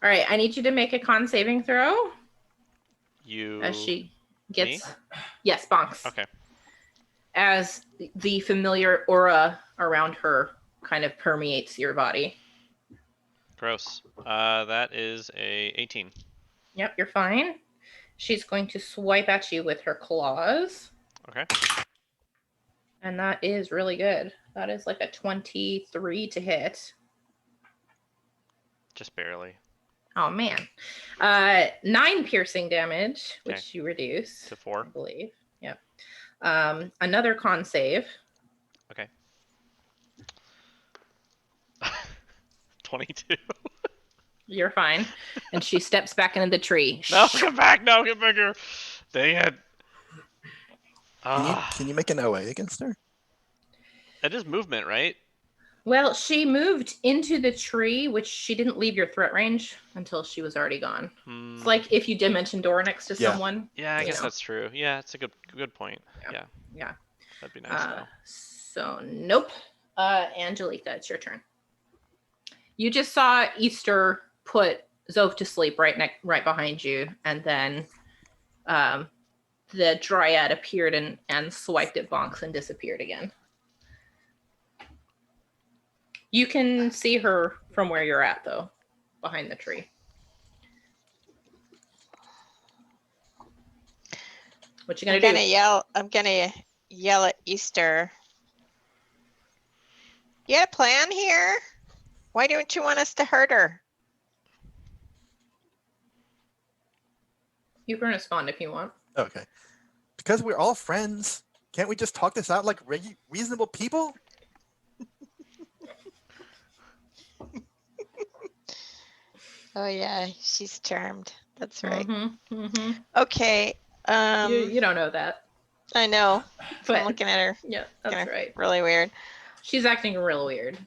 right, I need you to make a con saving throw You. as she gets. Yes, bonks. Okay. As the familiar aura around her kind of permeates your body. Gross. That is a 18. Yep, you're fine. She's going to swipe at you with her claws. Okay. And that is really good. That is like a 23 to hit. Just barely. Oh, man. 9 piercing damage, Okay. which you reduce. To 4. I believe. Yep. Another con save. Okay. 22. You're fine. And she steps back into the tree. No, come back! No, get back here! Dang it! Can you make an OA against her? That is movement, right? Well, she moved into the tree, which she didn't leave your threat range until she was already gone. It's like if you dimension door next to Yeah. someone. Yeah, I you guess know. that's true. Yeah, it's a good point. Yeah. Yeah. That'd be nice though. So nope. Angelica, it's your turn. You just saw Easter put Zoph to sleep right behind you, and then the dryad appeared and swiped at Bonks and disappeared again. You can see her from where you're at, though, behind the tree. What you gonna do? I'm gonna yell at Easter. You had a plan here? Why don't you want us to hurt her? You can respond if you want. Okay. Because we're all friends. Can't we just talk this out like reasonable people? Oh yeah, she's charmed. That's right. Mm-hmm, mm-hmm. Okay. You don't know that, I know. but I'm looking at her. yeah, that's Kinda right. Really weird. She's acting real weird.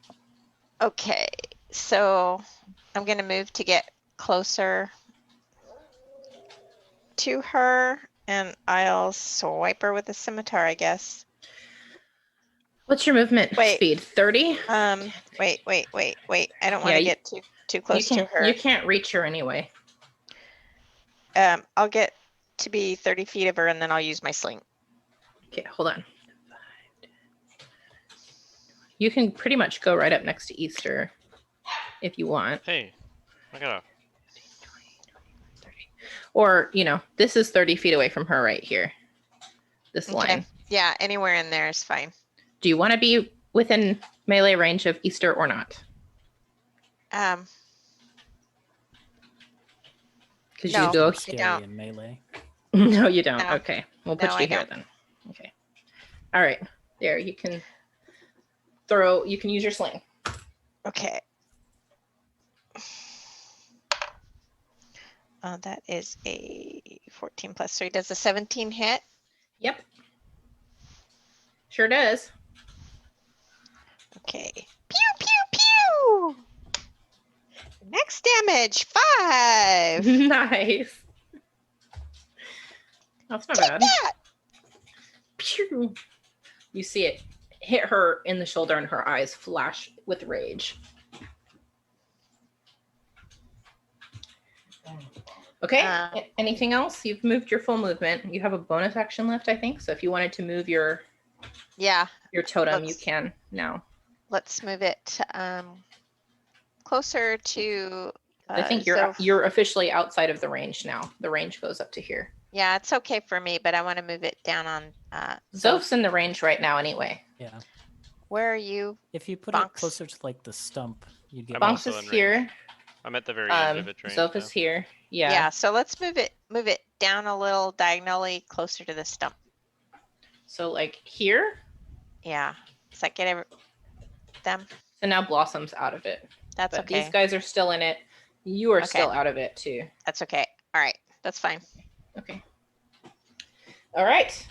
Okay, so I'm gonna move to get closer to her, and I'll swipe her with a scimitar, I guess. What's your movement Wait. speed? 30? Wait. I don't want Yeah, to you- get too close to her. You can't reach her anyway. I'll get to be 30 feet of her, and then I'll use my sling. Okay, hold on. You can pretty much go right up next to Easter if you want. Hey, I gotta. 30. Or, this is 30 feet away from her right here. This line. Yeah, anywhere in there is fine. Do you want to be within melee range of Easter or not? Because No. you go. Scary don't. in melee. No, you don't. No. Okay, we'll put No, you I here don't. then. Okay. All right. There, you can throw. You can use your sling. Okay. That is a 14 plus 3. Does a 17 hit? Yep. Sure does. Okay. Pew, pew, pew. Next damage, 5. Nice. That's not Take bad. that. Pew! You see it hit her in the shoulder and her eyes flash with rage. Okay, anything else? You've moved your full movement. You have a bonus action left, I think. So if you wanted to move your totem, you can now. Let's move it closer to. I think you're officially outside of the range now. The range goes up to here. Yeah, it's okay for me, but I want to move it down on. Zoph's in the range right now, anyway. Yeah. Where are you? If you put Bonks? it closer to like the stump, you'd get. I'm Bonks also is in range. here. I'm at the very edge of its range. Zoph is here. Yeah. Yeah. So let's move it down a little diagonally closer to the stump. So like here. Yeah. Does that get them? So now Blossom's out of it. That's But okay. these guys are still in it. You are still out of it too. That's okay. All right. That's fine. Okay. All right.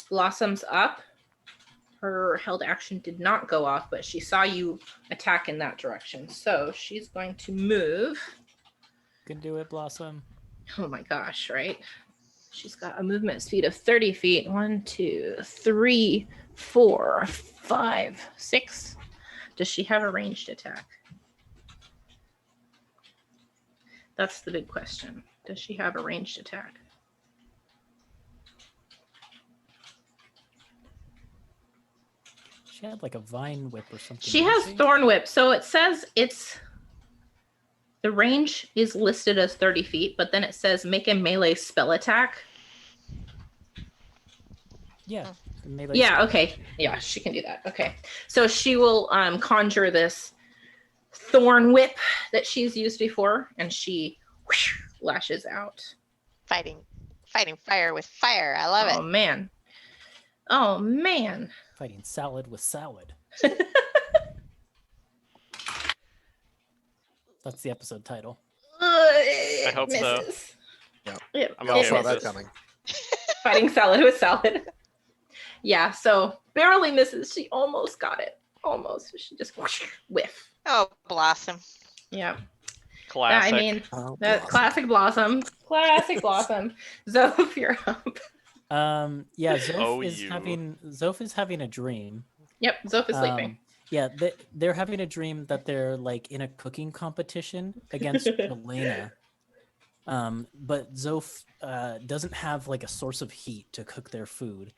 Blossom's up. Her held action did not go off, but she saw you attack in that direction. So she's going to move. You can do it, Blossom. Oh my gosh, right? She's got a movement speed of 30 feet. 1, 2, 3, 4, 5, 6. Does she have a ranged attack? That's the big question. Does she have a ranged attack? She had like a vine whip or something. She has thorn whip. So it says the range is listed as 30 feet, but then it says make a melee spell attack. Yeah. Melee Yeah, spell. okay. Yeah, she can do that. Okay. So she will conjure this thorn whip that she's used before, and she lashes out. Fighting fire with fire. I love Oh man. Oh man. Fighting salad with salad. That's the episode title. I hope so. Yeah. It I'm We all okay saw with that this. coming. Fighting salad with salad. Yeah, so barely misses. She almost got it. Almost. She just whiff. Oh, Blossom. Yeah. Classic. I mean, Oh, that Blossom. classic Blossom. Classic Blossom. Zoph, you're up. Yeah, Zoph Oh, is you. having a dream. Yep, Zoph is sleeping. Yeah, they're having a dream that they're like in a cooking competition against Elena. But Zoph doesn't have like a source of heat to cook their food.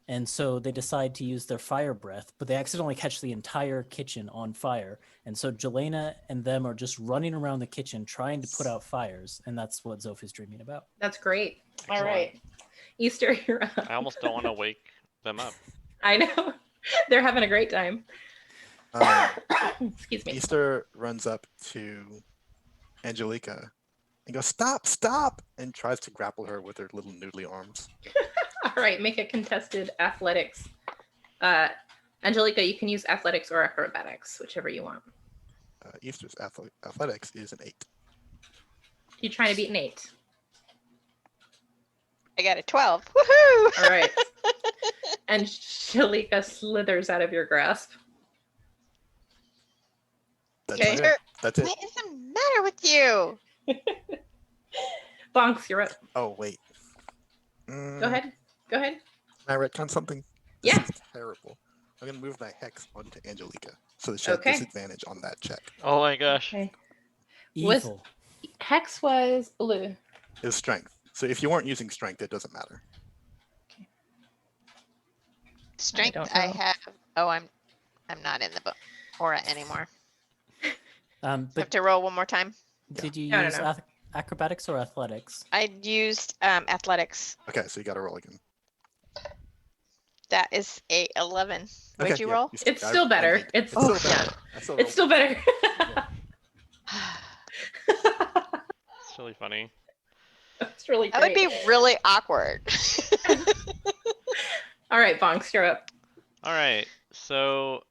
And so they decide to use their fire breath, but they accidentally catch the entire kitchen on fire. And so Jelena and them are just running around the kitchen trying to put out fires. And that's what Zoph is dreaming about. That's great. All Excellent. right. Easter, you're up. I almost don't want to wake them up. I know. They're having a great time. Excuse me. Easter runs up to Angelica and goes, stop, and tries to grapple her with her little noodly arms. All right, make a contested athletics. Angelica, you can use athletics or acrobatics, whichever you want. Easter's athletics is an 8. You're trying to beat an 8. I got a 12. Woohoo! All right. Angelica slithers out of your grasp. That's Okay. it. That's it. What is the matter with you? Bonks, you're up. Oh, wait. Go ahead. Go ahead. Can I retcon something? Yeah. This is terrible. I'm going to move my hex onto Angelica so that she has Okay. disadvantage on that check. Oh my gosh. Okay. Was- Evil. Hex was blue. It's strength. So if you weren't using strength, it doesn't matter. Strength don't I know. have. Oh, I'm not in the aura anymore. Have But to roll one more time. did you No, no, use no. acrobatics or athletics? I used athletics. Okay, so you got to roll again. That is a 11. What'd Okay, you yeah, roll? It's still better. made- It's still yeah. better. I still It's rolled still better. It's really funny. It's really That would great. be really awkward. All right, Bonks, you're up. All right. So,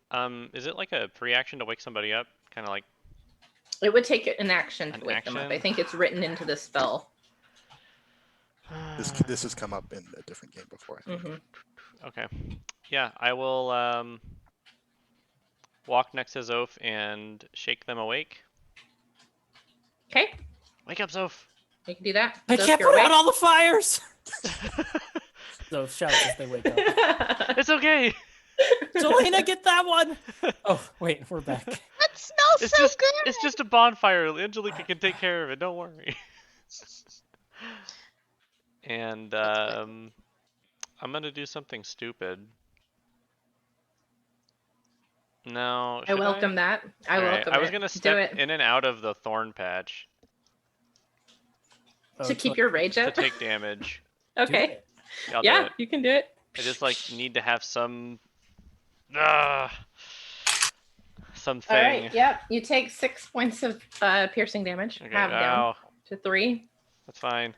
is it like a free action to wake somebody up? Kind of like It would take an action to An wake them up. I action? think it's written into the spell. This has come up in a different game before. I think. Hmm Okay. Yeah, I will walk next to Zoph and shake them awake. Okay, Wake up, Zoph! you can do that. I So can't you're put out awake. all the fires. So shouts as they wake up. It's okay. Jolena, get that one. Oh wait, we're back. That smells It's so just good. it's just a bonfire. Angelica can take care of it. Don't worry. And I'm gonna do something stupid. No, I should welcome that. I Alright, welcome I was it. gonna Do step it in and out of the thorn patch Oh, to keep your rage to up. take damage. do Okay. it. I'll do Yeah, it. you can do it. I just like need to have something. All right. Yep. You take 6 points of piercing damage. Okay, Half down ow, to 3. that's fine.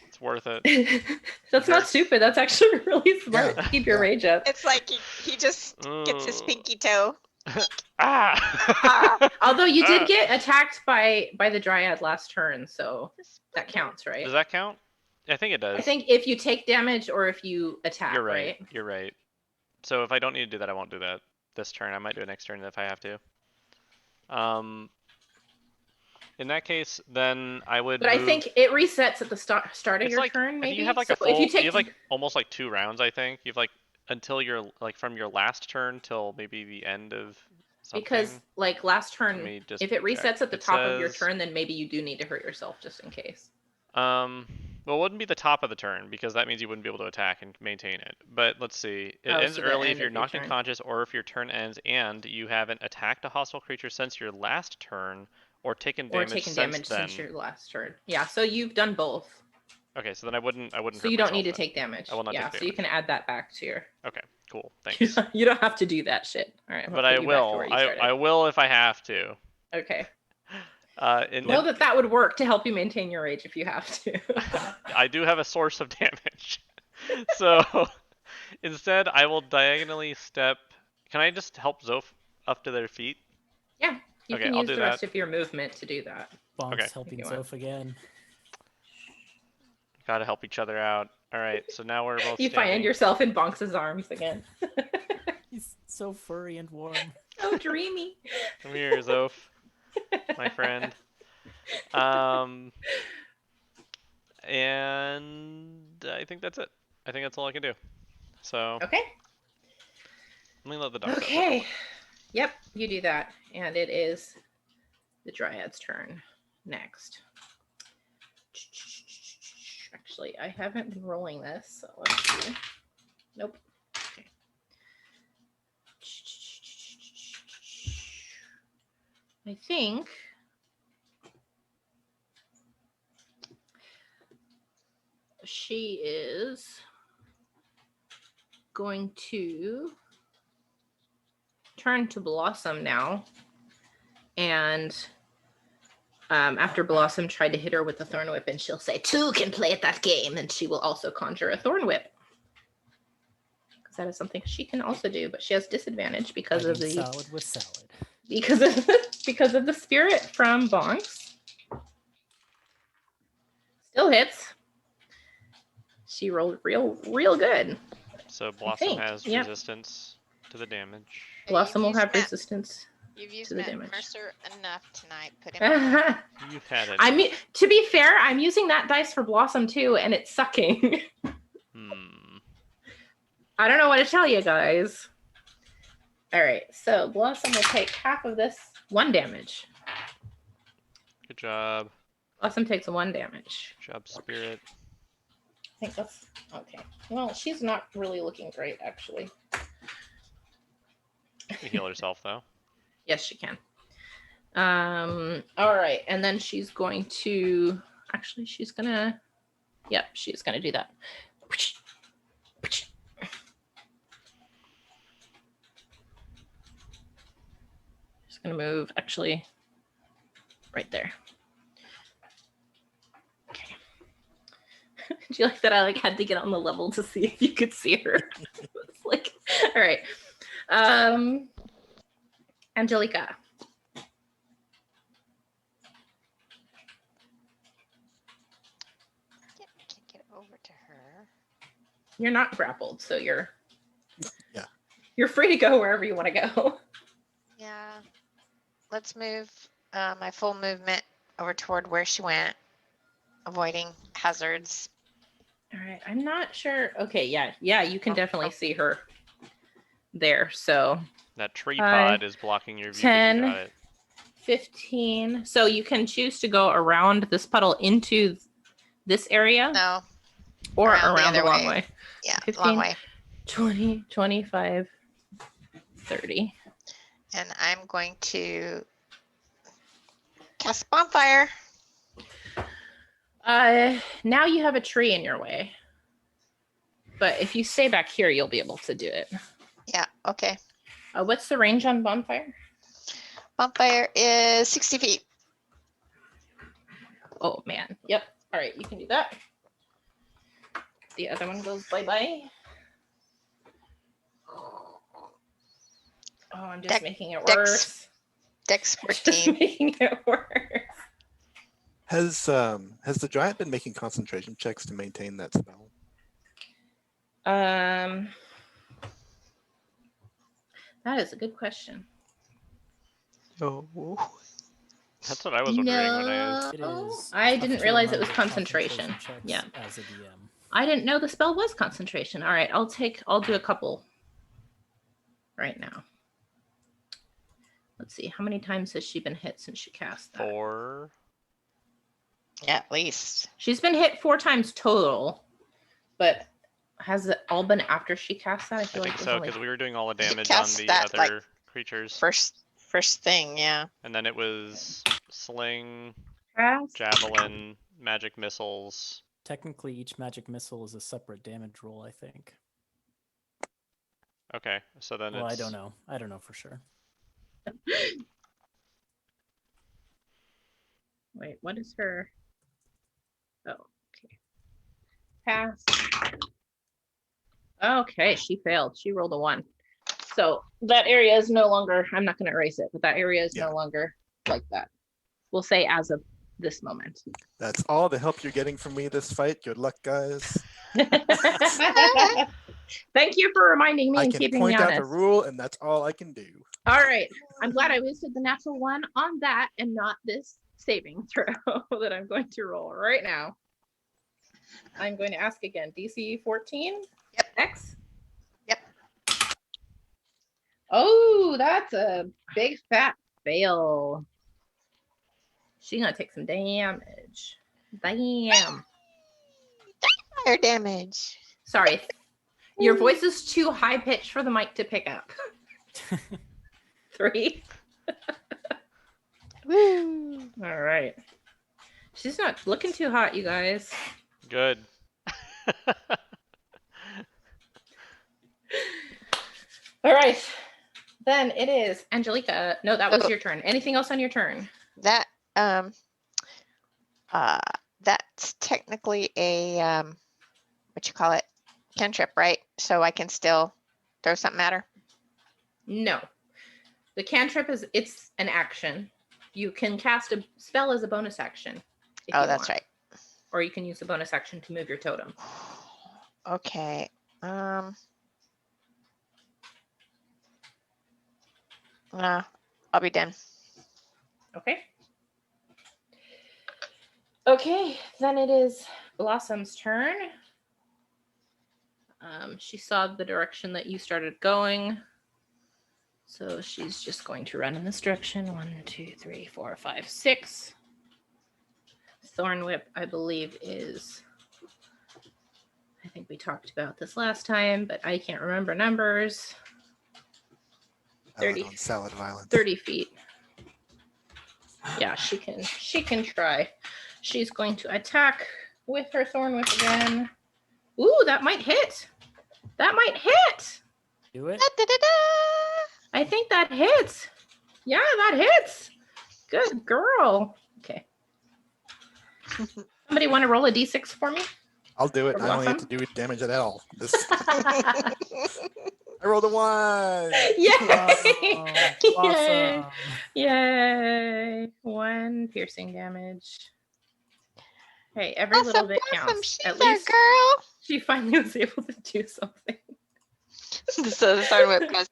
It's worth it. That's not hurts. stupid. That's actually really smart Yeah, to keep your yeah. rage up. It's like he just gets his pinky toe. Ah! Although you did Ah! get attacked by the dryad last turn, so that counts, right? Does that count? I think it does. I think if you take damage or if you attack, You're right. You're right. So if I don't need to do that, I won't do that this turn. I might do it next turn if I have to. In that case, then I would. But I move- think it resets at the start of it's your like, turn, I think maybe. you have like so a full. if you take, You have like almost like 2 rounds. I think you have like until you're like from your last turn till maybe the end of something. because like last Let turn, me just if it resets check. at the It top of your says- turn, then maybe you do need to hurt yourself just in case. Well, it wouldn't be the top of the turn because that means you wouldn't be able to attack and maintain it. But let's see. It Oh, ends so the early end if you're of your knocked turn. unconscious or if your turn ends and you haven't attacked a hostile creature since your last turn or taken Or damage taken since damage then. since your last turn. Yeah, so you've done both. Okay, so then I wouldn't. So hurt you don't need to myself then. take damage. I will not yeah, take so you can add that back to your. Okay, cool. Thanks. You don't have to do that shit. All right, I'm But gonna I put you back to will. where you started. I will if I have to. Okay. In, Know that would work to help you maintain your rage if you have to. I do have a source of damage. So instead, I will diagonally step. Can I just help Zoph up to their feet? Yeah, you Okay, can I'll use do the rest that. of your movement to do that. Bonk's Okay. helping If you want. Zoph again. Gotta help each other out. All right, so now we're both You standing. find yourself in Bonks' arms again. He's so furry and warm. So dreamy. Come here, Zoph, my friend. And I think that's it. I think that's all I can do. So Okay. let me let the dog out. Okay. Yep, you do that. And it is the Dryad's turn next. Actually, I haven't been rolling this, so let's see. Nope. Okay. I think she is going to turn to Blossom now. And after Blossom tried to hit her with the Thorn Whip, and she'll say, 2 can play at that game. And she will also conjure a Thorn Whip. Because that is something she can also do, but she has disadvantage because of Fighting the salad with salad. because of the spirit from Bonks. Still hits. She rolled real good. So Blossom think, has yep. resistance to the damage. Blossom will You've have used Matt- resistance. You've used to the Matt damage. Mercer enough tonight. Put him on. You've had it. I mean, to be fair, I'm using that dice for Blossom too, and it's sucking. I don't know what to tell you guys. All right, so Blossom will take half of this 1 damage. Good job. Blossom takes 1 damage. Good job, Spirit. think that's okay. Well, she's not really looking great, actually. She can heal herself though. Yes, she can. All right, and then she's going to. Actually, she's gonna. Yep, she's gonna do that. She's gonna move. Actually, right there. Okay. Do you like that? I had to get on the level to see if you could see her. It's like, all right. Angelica. Can't get over to her. You're not grappled, so you're Yeah. You're free to go wherever you want to go. Yeah. Let's move my full movement over toward where she went, avoiding hazards. All right, I'm not sure. Okay, yeah, you can Oh, definitely oh. see her there. So That tree 5, pod is blocking your view. 10. You got it. 15. So you can choose to go around this puddle into this area No, or around the around the other long way. way. yeah, 15. long way. 20, 25, 30. And I'm going to cast bonfire. Now you have a tree in your way. But if you stay back here, you'll be able to do it. Yeah, okay. What's the range on bonfire? Bonfire is 60 feet. Oh, man. Yep. All right, you can do that. The other one goes bye-bye. Oh, I'm just making it worse. Dex Just 14. making it worse. Has the giant been making concentration checks to maintain that spell? That is a good question. Oh. That's what I was wondering when I was. It is. I tough didn't to realize it was remember concentration. checks Yeah. As a DM. I didn't know the spell was concentration. All right, I'll do a couple right now. Let's see, how many times has she been hit since she cast that? 4. Yeah, at least. She's been hit 4 times total, but has it all been after she cast that? I feel think like so only... because we were doing all the You damage cast on the that, other like, creatures, First thing, yeah. and then it was sling, Cast? javelin, magic missiles. Technically, each magic missile is a separate damage roll, I think. Okay, so then Well, it's. I don't know. I don't know for sure. Wait, what is her? Oh, okay. Pass. Okay, she failed. She rolled a 1. So that area is no longer, I'm not going to erase it, but that area is Yeah. no longer like that. We'll say as of this moment. That's all the help you're getting from me this fight. Good luck, guys. Thank you for reminding me I and can keeping me point out honest. the rule, and that's all I can do. All right. I'm glad I wasted the natural 1 on that and not this saving throw that I'm going to roll right now. I'm going to ask again. DC 14? Yep. X? Yep. Oh, that's a big fat fail. She's going to take some damage. Damn. Fire damage. Sorry. Your voice is too high pitched for the mic to pick up. 3. Woo. All right. She's not looking too hot, you guys. Good. All right. Then it is Angelica. No, that was your turn. Anything else on your turn? That that's technically a what you call it? Cantrip, right? So I can still throw something at her. No. The cantrip it's an action. You can cast a spell as a bonus action. if Oh, you that's want. right. Or you can use the bonus action to move your totem. Okay. I'll be done. Okay. Okay, then it is Blossom's turn. She saw the direction that you started going. So she's just going to run in this direction. 1, 2, 3, 4, 5, 6. Thorn Whip, I believe, is think we talked about this last time, but I can't remember numbers. 30. On salad violence. 30 feet. Yeah, she can try. She's going to attack with her thorn whip again. Ooh, that might hit. That might hit. Do it. Da-da-da-da. I think that hits. Yeah, that hits. Good girl. Okay. Somebody want to roll a d6 for me? I'll do it. For I don't have to do damage at all. This I rolled a 1. Yay! Oh, Yay! awesome. Yay! 1 piercing damage. Hey, every little Awesome, bit awesome. counts. She's At our least girl. she finally was able to do something. So the thorn whip goes.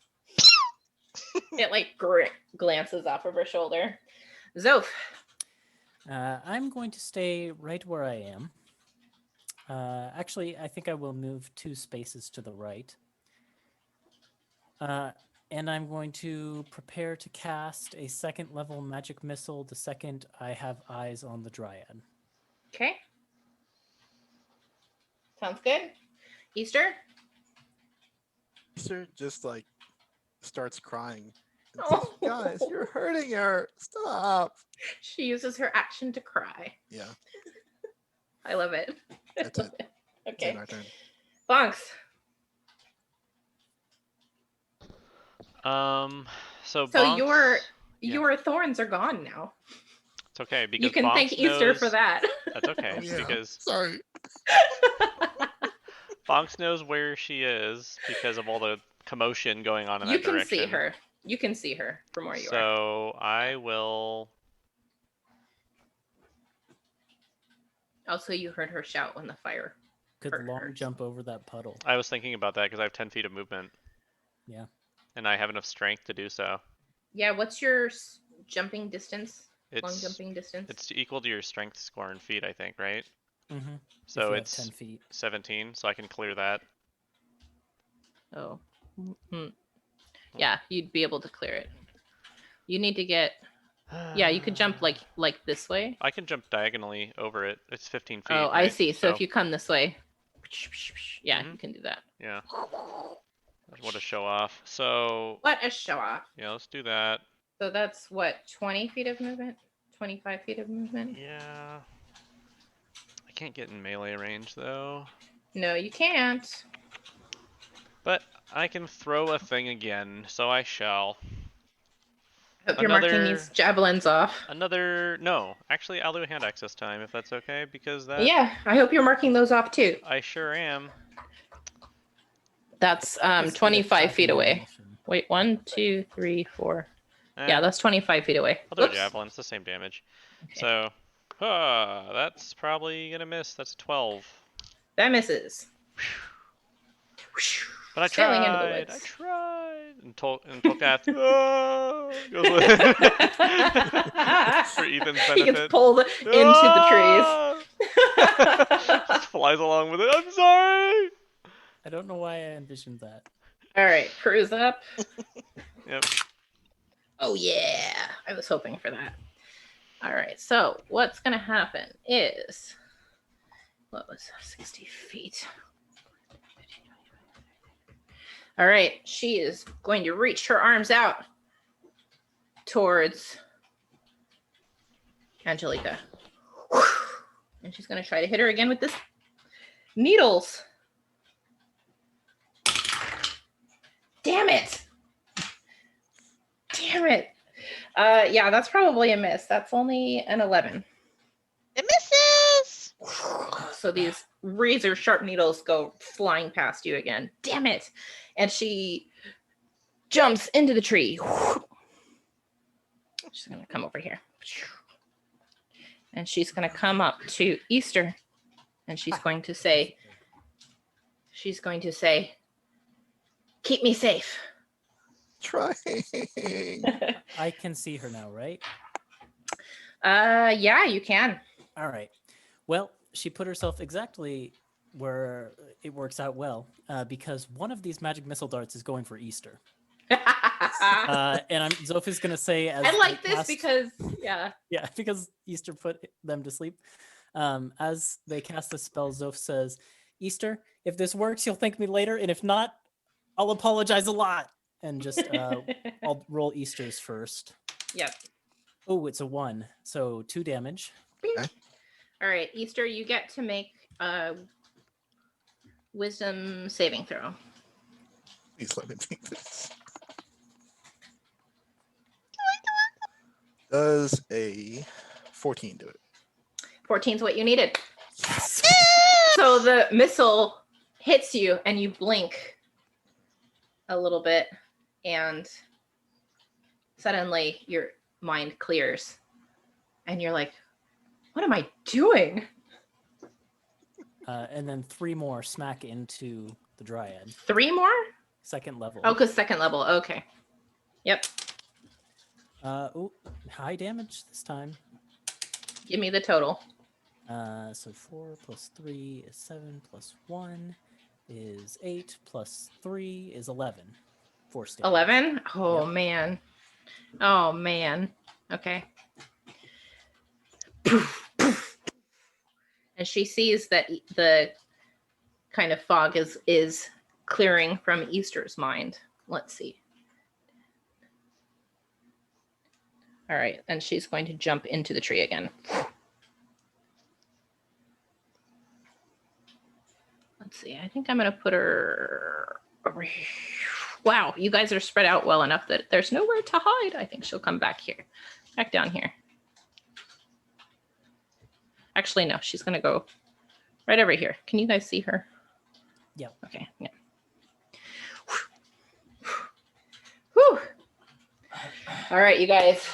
It like glances off of her shoulder. Zoph. I'm going to stay right where I am. Actually, I think I will move 2 spaces to the right. And I'm going to prepare to cast a 2nd level magic missile the second I have eyes on the dryad. Okay. Sounds good. Easter. Easter just like starts crying. And Oh. says, guys, you're hurting her. Stop. She uses her action to cry. Yeah, I love it. I That's love it. it. it's Okay. in our turn. Bonks. So So Bonks- your thorns are gone now. It's okay because You can Bonks thank Easter for knows- that. That's okay Oh, yeah. because Sorry. Bonks knows where she is because of all the commotion going on in You that can direction. see her. You can see her from where you are. So I will. Also, you heard her shout when the fire. Could Hurt long hers. jump over that puddle. I was thinking about that because I have 10 feet of movement. Yeah. And I have enough strength to do so. Yeah, what's your jumping distance? Long It's jumping distance? it's equal to your strength score in feet, I think, right? Mm-hmm. So if you it's have 10 feet. 17, so I can clear that. Oh. Mhm. Yeah, you'd be able to clear it. You need to get. Yeah, you could jump like this way. I can jump diagonally over it. It's 15 feet. Oh, I right? see. So if you come this way, yeah, Mhm. you can do that. Yeah. What a show off. So What a show off. yeah, let's do that. So that's what, 20 feet of movement? 25 feet of movement? Yeah. I can't get in melee range though. No, you can't. But I can throw a thing again, so I shall. Hope you're marking these javelins off. No, actually I'll do a hand axe this time if that's okay, because that Yeah, I hope you're marking those off too. I sure am. That's Just 25 feet attacking away. animation. Wait, 1, 2, 3, 4. Eh, Yeah, that's 25 feet away. I'll do a Whoops. javelin, it's the same damage. Okay. So that's probably gonna miss. That's a 12. That misses. But I Sailing into the tried. I woods. tried. And Tolkath goes with for Ethan's He gets benefit. pulled into the trees. Just flies along with it. I'm sorry. I don't know why I envisioned that. All right, cruise up. Yep. Oh yeah, I was hoping for that. All right, so what's gonna happen is, what was that, 60 feet? All right, she is going to reach her arms out towards Angelica. And she's going to try to hit her again with this needles. Damn it. Damn it. Yeah, that's probably a miss. That's only an 11. It misses. So these razor sharp needles go flying past you again. Damn it. And she jumps into the tree. She's going to come over here. And she's going to come up to Easter. And she's going to say, keep me safe. Trying. I can see her now, right? Yeah, you can. All right. Well, she put herself exactly where it works out well, because one of these magic missile darts is going for Easter. And Zoph is going to say, as I like they this cast- because, yeah. Yeah, because Easter put them to sleep. As they cast the spell, Zoph says, Easter, if this works, you'll thank me later, and if not, I'll apologize a lot. And just I'll roll Easter's first. Yep. Oh, it's a 1, so 2 damage. Okay. All right, Easter, you get to make a wisdom saving throw. Please let me take this. Does a 14 do it? 14 is what you needed. So the missile hits you and you blink a little bit and suddenly your mind clears and you're like, what am I doing? And then 3 more smack into the Dryad. 3 more? Second level. Oh, because second level. Okay. Yep. Ooh, high damage this time. Give me the total. So 4 plus 3 is 7 plus 1 is 8 plus 3 is 11. Force damage. 11? Oh, Yep. man. Oh, man. Okay. And she sees that the kind of fog is clearing from Easter's mind. Let's see. All right. And she's going to jump into the tree again. Let's see. I think I'm going to put her over here. Wow. You guys are spread out well enough that there's nowhere to hide. I think she'll come back here. Back down here. Actually, no. She's going to go right over here. Can you guys see her? Yep. Okay. Yeah. Whew. All right, you guys.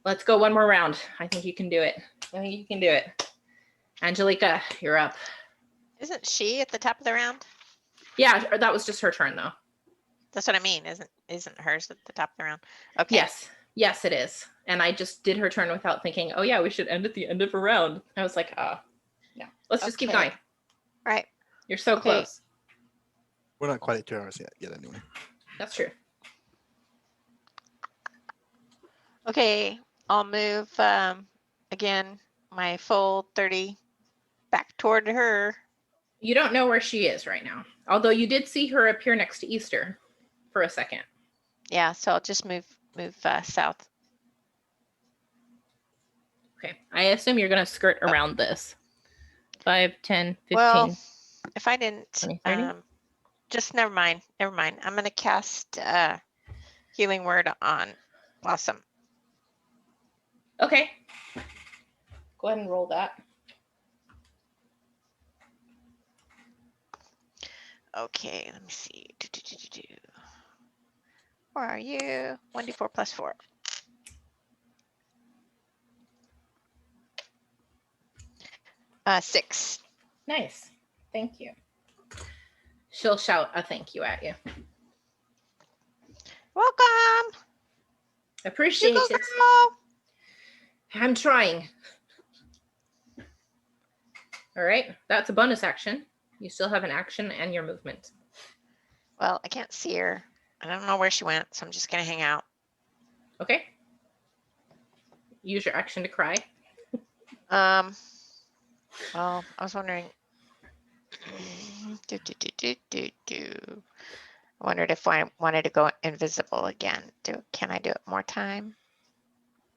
Let's go one more round. I think you can do it. I think you can do it. Angelica, you're up. Isn't she at the top of the round? Yeah, that was just her turn though. That's what I mean. Isn't hers at the top of the round? Okay. Yes. Yes, it is. And I just did her turn without thinking, oh yeah, we should end at the end of a round. I was like, oh, no. Let's just keep Okay. going. Right. You're so Okay. close. We're not quite at 2 hours yet anyway. That's true. Okay. I'll move again my full 30 back toward her. You don't know where she is right now. Although you did see her appear next to Easter for a second. Yeah, so I'll just move south. Okay. I assume you're going to skirt around this. 5, 10, 15. Well, if I didn't 20, 30? just never mind. I'm going to cast healing word on Blossom. Okay. Go ahead and roll that. Okay, let me see. Where are you? 1d4 plus 4. Six. Nice. Thank you. She'll shout a thank you at you. Welcome. Appreciate You go, it. girl. I'm trying. All right. That's a bonus action. You still have an action and your movement. Well, I can't see her. I don't know where she went, so I'm just going to hang out. Okay. Use your action to cry. Well, I was wondering. I wondered if I wanted to go invisible again. Can I do it more time?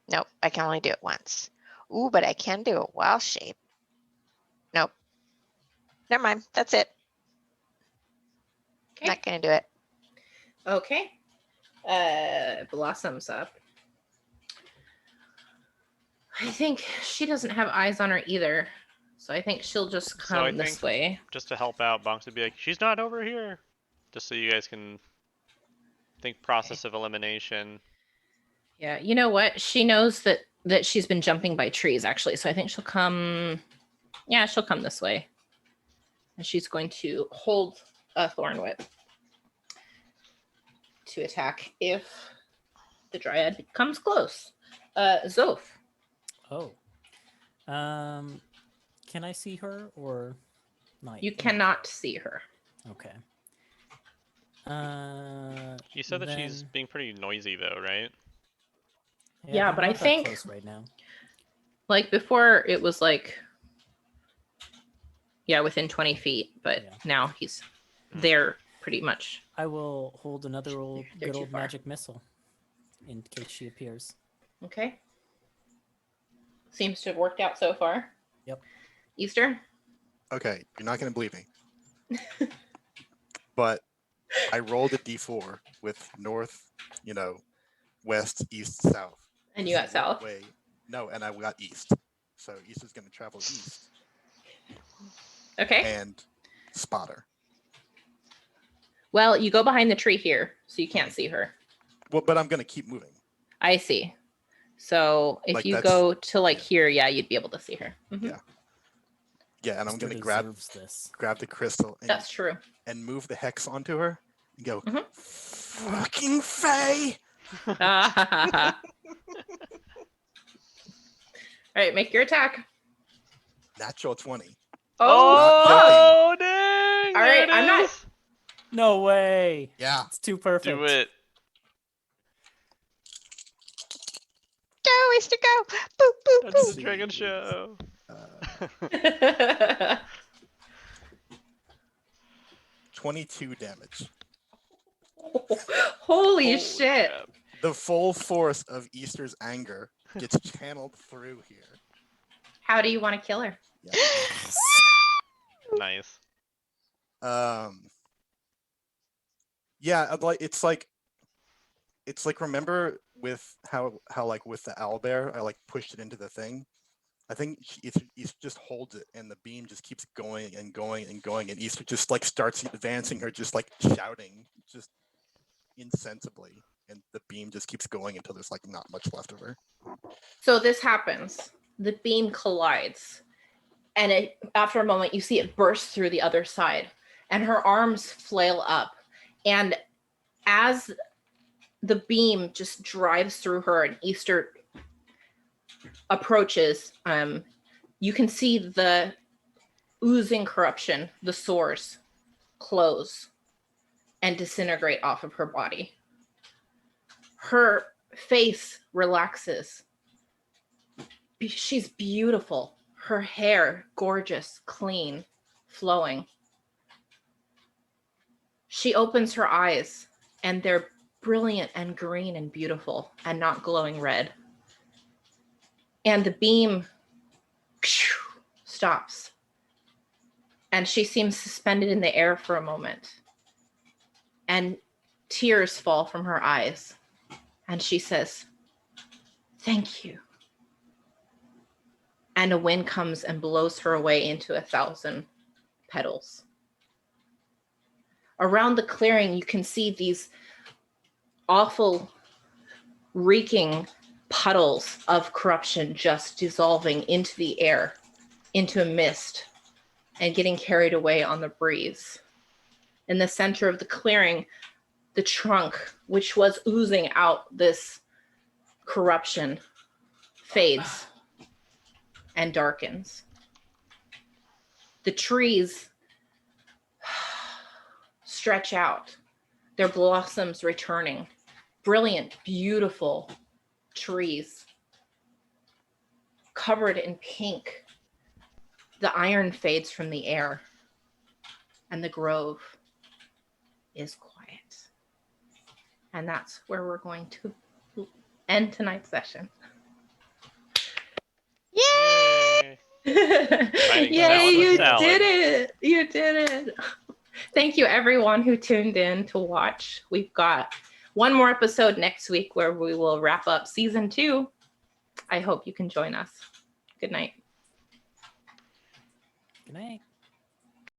Nope, I can only do it once. Ooh, but I can do a wild shape. Nope. Never mind. That's it. Okay. Not gonna do it. Okay. Blossom's up. I think she doesn't have eyes on her either. So I think she'll just So I come this think- way. Just to help out, Bonks would be like, she's not over here. Just so you guys can think process of elimination. Yeah, you know what? She knows that she's been jumping by trees actually. So I think she'll come. Yeah, she'll come this way. And she's going to hold a thorn whip to attack if the dryad comes close. Zoph. Oh. Can I see her or not? You cannot see her. Okay. You said that she's then- being pretty noisy though, right? Yeah, I'm but I not that think- close right now. Like before, it was like Yeah, within 20 feet, but Yeah. now he's there pretty much. I will hold another They're good too old far. magic missile in case she appears. Okay. Seems to have worked out so far. Yep. Easter? Okay, you're not gonna believe me, but I rolled a d4 with north, west, east, south. And you got south? Way. No, and I got east. So east is gonna travel east Okay. and spot her. Well, you go behind the tree here, so you can't see her. Well, but I'm gonna keep moving. I see. So if Like, you that's- go to like yeah. here, yeah, you'd be able to see her. Mhm. Yeah. Yeah, and I'm Easter gonna grab deserves this. the crystal and, That's true. and move the hex onto her and go, Mhm. fucking Faye! All right, make your attack. Natural 20. Oh, Oh, dang! All there right, it I'm not- is. No way. Yeah. It's too perfect. Do it. Go, Easter, go. Boop, boop, Dungeons boop. and Dragon show. 22 damage. Holy shit. crap. The full force of Easter's anger gets channeled through here. How do you want to kill her? Yeah. Nice. Yeah, it's like remember with how like with the owlbear, I like pushed it into the thing. I think Easter just holds it, and the beam just keeps going and going and going, and Easter just like starts advancing her, just like shouting, just insensibly, and the beam just keeps going until there's like not much left of her. So this happens. The beam collides. And after a moment, you see it burst through the other side. And her arms flail up. And as the beam just drives through her and Easter approaches, you can see the oozing corruption, the sores, close and disintegrate off of her body. Her face relaxes. She's beautiful. Her hair, gorgeous, clean, flowing. She opens her eyes, and they're brilliant and green and beautiful and not glowing red. And the beam stops. And she seems suspended in the air for a moment. And tears fall from her eyes. And she says, "Thank you." And a wind comes and blows her away into 1,000 petals. Around the clearing, you can see these awful, reeking puddles of corruption just dissolving into the air, into a mist, and getting carried away on the breeze. In the center of the clearing, the trunk, which was oozing out this corruption, fades and darkens. The trees stretch out, their blossoms returning. Brilliant, beautiful trees covered in pink. The iron fades from the air, and the grove is quiet. And that's where we're going to end tonight's session. Yay! Fighting Yay, salad with you salad. did it. You did it. Thank you, everyone who tuned in to watch. We've got one more episode next week where we will wrap up season 2. I hope you can join us. Good night. Good night.